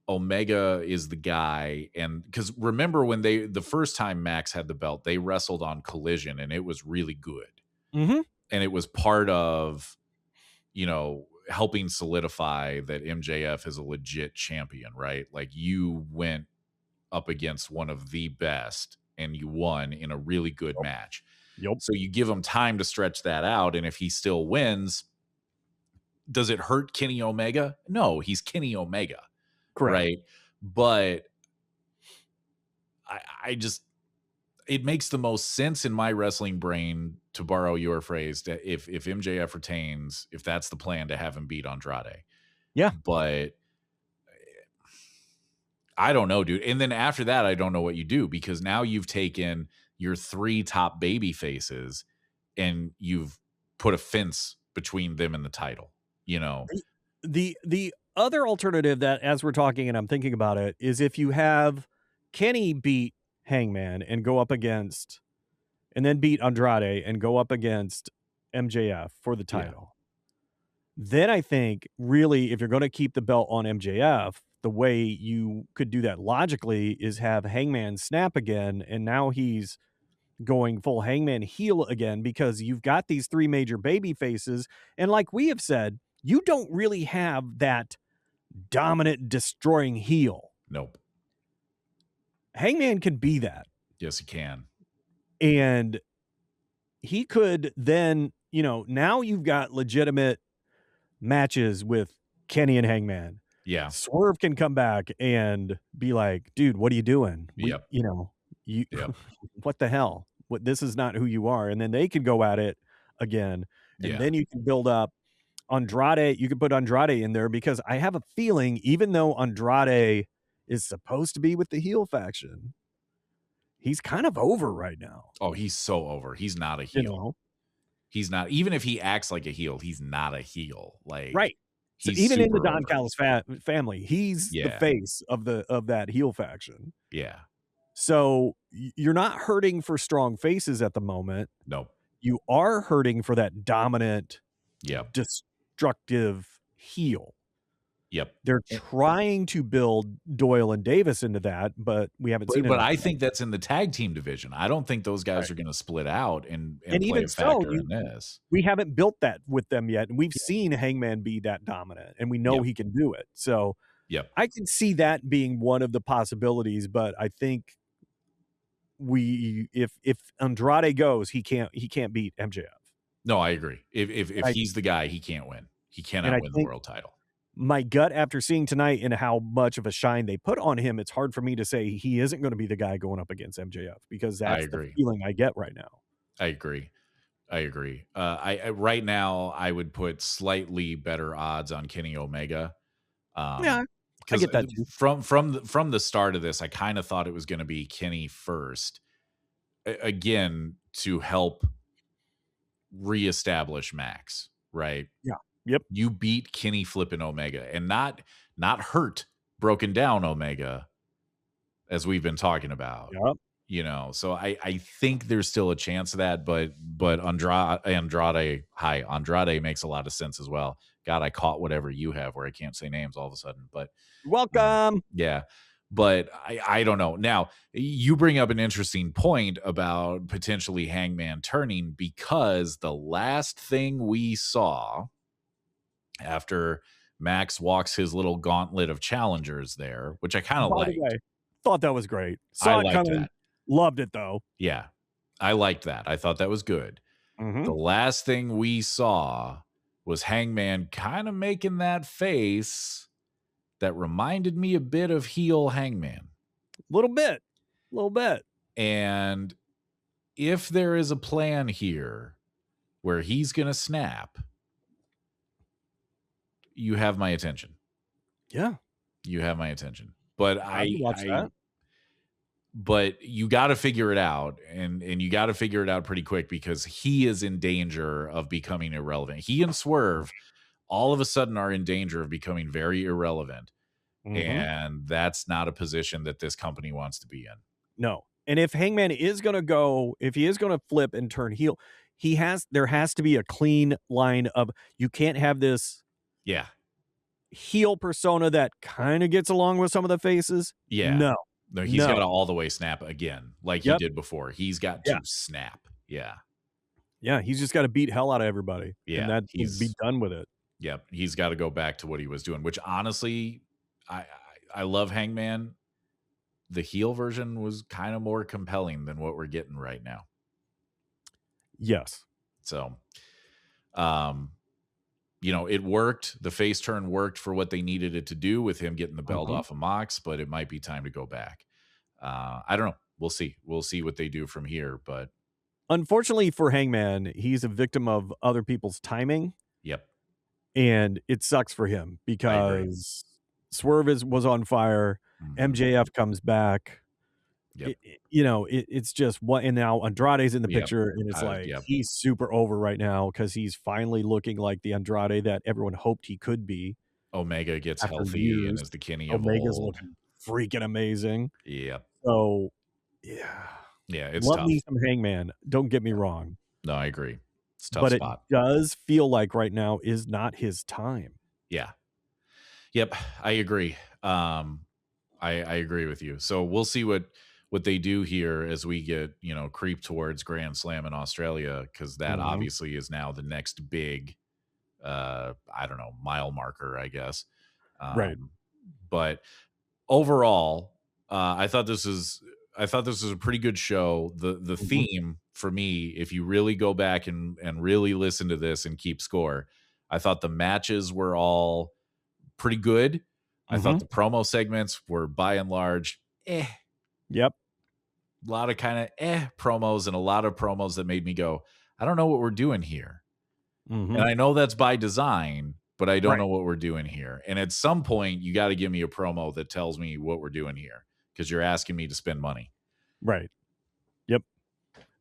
Omega is the guy. And because remember when the first time Max had the belt, they wrestled on Collision and it was really good. Mm-hmm. And it was part of, helping solidify that MJF is a legit champion, right? Like you went up against one of the best and you won in a really good match. Yep. So you give him time to stretch that out, and if he still wins, does it hurt Kenny Omega? No, he's Kenny Omega. Correct. Right? But I just, it makes the most sense in my wrestling brain, to borrow your phrase, that if MJF retains, if that's the plan, to have him beat Andrade. Yeah. But I don't know, dude. And then after that, I don't know what you do, because now you've taken your 3 top baby faces and you've put a fence between them and the title, you know? The other alternative that, as we're talking and I'm thinking about it, is if you have Kenny beat Hangman and go up against, and then beat Andrade and go up against MJF for the title. Yeah. Then I think, really, if you're going to keep the belt on MJF, the way you could do that logically is have Hangman snap again, and now he's going full Hangman heel again, because you've got these 3 major baby faces, and like we have said, you don't really have that dominant destroying heel. Nope. Hangman can be that. Yes, he can. And he could then, now you've got legitimate matches with Kenny and Hangman. Yeah. Swerve can come back and be like, dude, what are you doing? Yep. What the hell? This is not who you are. And then they could go at it again. And then you can build up Andrade. You could put Andrade in there, because I have a feeling, even though Andrade is supposed to be with the heel faction, he's kind of over right now. Oh, he's so over. He's not a heel. He's not. Even if he acts like a heel, he's not a heel. Like, right. So even in the Don Callis family, he's the face of that heel faction. Yeah. So you're not hurting for strong faces at the moment. Nope. You are hurting for that dominant, destructive heel. Yep. They're trying to build Doyle and Davis into that, but we haven't seen it. But I think that's in the tag team division. I don't think those guys are going to split out and play even a factor in this. We haven't built that with them yet, and we've seen Hangman be that dominant, and we know he can do it. So I can see that being one of the possibilities, but I think if Andrade goes, he can't beat MJF. No, I agree. If he's the guy, he can't win. He cannot win the world title. My gut, after seeing tonight and how much of a shine they put on him, it's hard for me to say he isn't going to be the guy going up against MJF, because that's the feeling I get right now. I agree. I right now I would put slightly better odds on Kenny Omega. I get that too. From the start of this, I kind of thought it was going to be Kenny first, again, to help reestablish Max, right? Yeah. Yep. You beat Kenny flipping Omega, and not hurt, broken down Omega, as we've been talking about. Yep. So I think there's still a chance of that, but Andrade makes a lot of sense as well. God, I caught whatever you have where I can't say names all of a sudden, but welcome. Yeah. But I don't know. Now, you bring up an interesting point about potentially Hangman turning, because the last thing we saw after Max walks his little gauntlet of challengers there, which I kind of liked. Thought that was great. Saw it coming. That. Loved it, though. Yeah, I liked that. I thought that was good. Mm-hmm. The last thing we saw was Hangman kind of making that face that reminded me a bit of heel Hangman. Little bit. And if there is a plan here where he's going to snap, you have my attention. Yeah. You have my attention. But but you got to figure it out, and you got to figure it out pretty quick, because he is in danger of becoming irrelevant. He and Swerve all of a sudden are in danger of becoming very irrelevant. Mm-hmm. And that's not a position that this company wants to be in. No. And if Hangman is going to flip and turn heel, there has to be a clean line of, you can't have this heel persona that kind of gets along with some of the faces. Yeah. No, he's got to all the way snap again, like he did before. He's got to snap. Yeah. Yeah, he's just got to beat hell out of everybody. Yeah. And he's be done with it. Yep. He's got to go back to what he was doing, which honestly, I love Hangman. the heel version was kind of more compelling than what we're getting right now. Yes. So, it worked. The face turn worked for what they needed it to do with him getting the belt off of Mox, but it might be time to go back. I don't know. We'll see. We'll see what they do from here. But unfortunately for Hangman, he's a victim of other people's timing. Yep. And it sucks for him because Swerve was on fire. MJF comes back. Yep. It's just what, and now Andrade's in the picture, and it's he's super over right now because he's finally looking like the Andrade that everyone hoped he could be. Omega gets healthy and is the Kenny of Omega's old. looking freaking amazing. Yep. So, it's love tough. me some Hangman. Don't get me wrong. No, I agree. It's a tough but spot. It does feel like right now is not his time. Yeah. Yep. I agree. I agree with you. So we'll see what they do here as we get, creep towards Grand Slam in Australia, because that obviously is now the next big, I don't know, mile marker, I guess. Right. But overall, I thought this was a pretty good show. The theme for me, if you really go back and really listen to this and keep score, I thought the matches were all pretty good. I thought the promo segments were by and large, Yep. A lot of kind of promos, and a lot of promos that made me go, I don't know what we're doing here. And I know that's by design, but I don't know what we're doing here. And at some point, you got to give me a promo that tells me what we're doing here, because you're asking me to spend money. Right. Yep.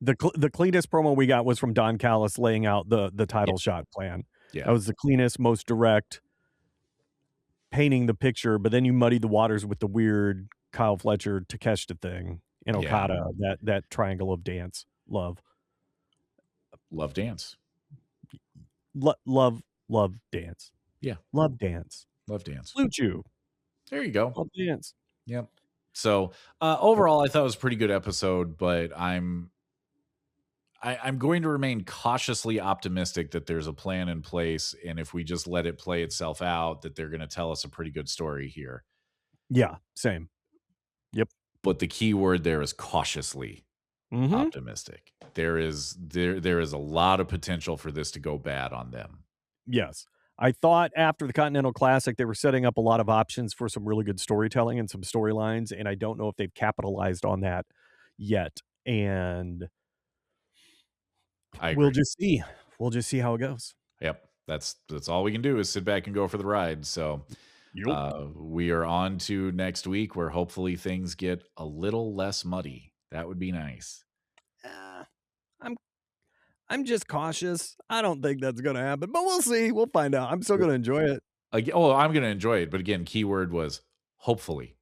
The cleanest promo we got was from Don Callis laying out the title shot plan. Yeah. That was the cleanest, most direct, painting the picture, but then you muddied the waters with the weird Kyle Fletcher Takeshita thing and Okada, that triangle of dance. Love dance. Love dance. Yeah. Love dance. Love dance. Salute you. There you go. Love dance. Yep. So overall, I thought it was a pretty good episode, but I'm going to remain cautiously optimistic that there's a plan in place, and if we just let it play itself out, that they're going to tell us a pretty good story here. Yeah, same. Yep. But the key word there is cautiously optimistic. There is a lot of potential for this to go bad on them. Yes. I thought after the Continental Classic, they were setting up a lot of options for some really good storytelling and some storylines, and I don't know if they've capitalized on that yet. And we'll just see. We'll just see how it goes. Yep. That's all we can do is sit back and go for the ride. So we are on to next week, where hopefully things get a little less muddy. That would be nice. I'm just cautious. I don't think that's going to happen, but we'll see. We'll find out. I'm still going to enjoy it. I'm going to enjoy it. But again, keyword was hopefully.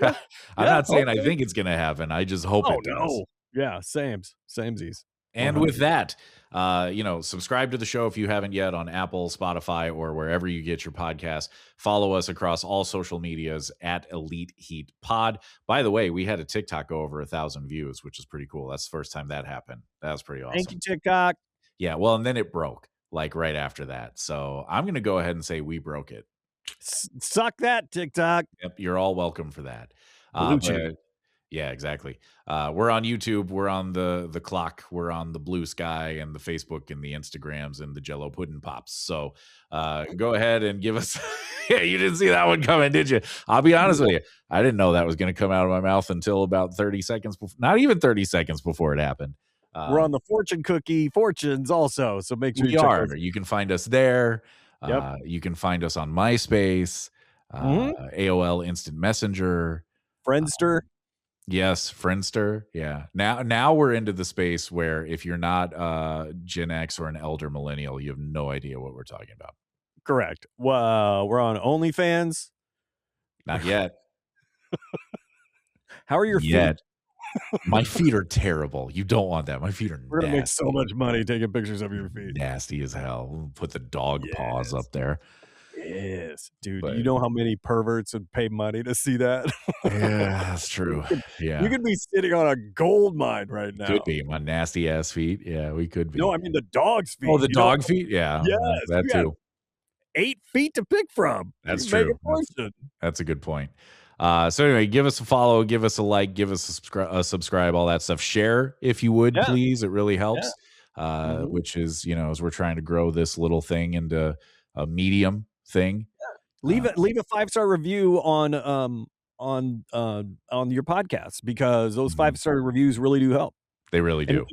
I'm not saying I think it's going to happen. I just hope it does. No. Yeah, samesies. And with that, subscribe to the show if you haven't yet on Apple, Spotify, or wherever you get your podcasts. Follow us across all social medias at Elite Heat Pod. By the way, we had a TikTok go over 1,000 views, which is pretty cool. That's the first time that happened. That was pretty awesome. Thank you, TikTok. Yeah, well, and then it broke like right after that. So I'm going to go ahead and say we broke it. Suck that, TikTok. Yep, you're all welcome for that. Yeah, exactly. We're on YouTube. We're on the clock. We're on the Blue Sky and the Facebook and the Instagrams and the Jello Pudding Pops. So go ahead and give us. Yeah, you didn't see that one coming, did you? I'll be honest with you. I didn't know that was going to come out of my mouth until about 30 seconds before, not even 30 seconds before it happened. We're on the Fortune Cookie Fortunes also. So make sure you can find us there. Yep. You can find us on MySpace, AOL Instant Messenger, Friendster. Yes, Friendster. Yeah. Now we're into the space where if you're not Gen X or an elder millennial, you have no idea what we're talking about. Correct. We're on OnlyFans. Not yet. How are your feet? My feet are terrible. You don't want that. My feet are We're going to make so much money taking pictures of your feet. Nasty as hell. We'll put the dog paws up there. Yes, dude. But, you know how many perverts would pay money to see that? Yeah, that's true. You could be sitting on a gold mine right now. Could be my nasty ass feet. Yeah, we could be. No, I mean the dog's feet. Oh, the dog feet? Yeah. Yes, that too. 8 feet to pick from. That's true. That's a good point. So anyway, give us a follow, give us a like, give us a subscribe, all that stuff. Share if you would, please. It really helps. Which is, as we're trying to grow this little thing into a medium thing. Leave a 5-star review on your podcast, because those 5-star reviews really do help. They really do.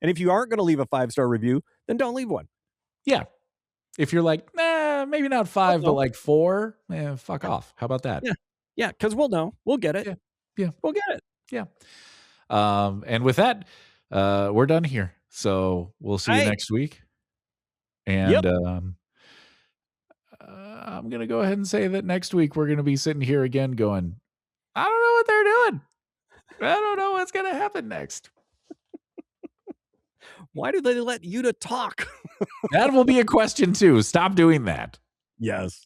And if you aren't going to leave a 5-star review, then don't leave one. Yeah. If you're like, nah, maybe not 5, but like 4, fuck off. How about that? Yeah, because we'll know. We'll get it. Yeah. We'll get it. Yeah. And with that, we're done here. So we'll see you next week. And I'm going to go ahead and say that next week we're going to be sitting here again going, I don't know what they're doing. I don't know what's going to happen next. Why do they let you to talk? That will be a question too. Stop doing that. Yes.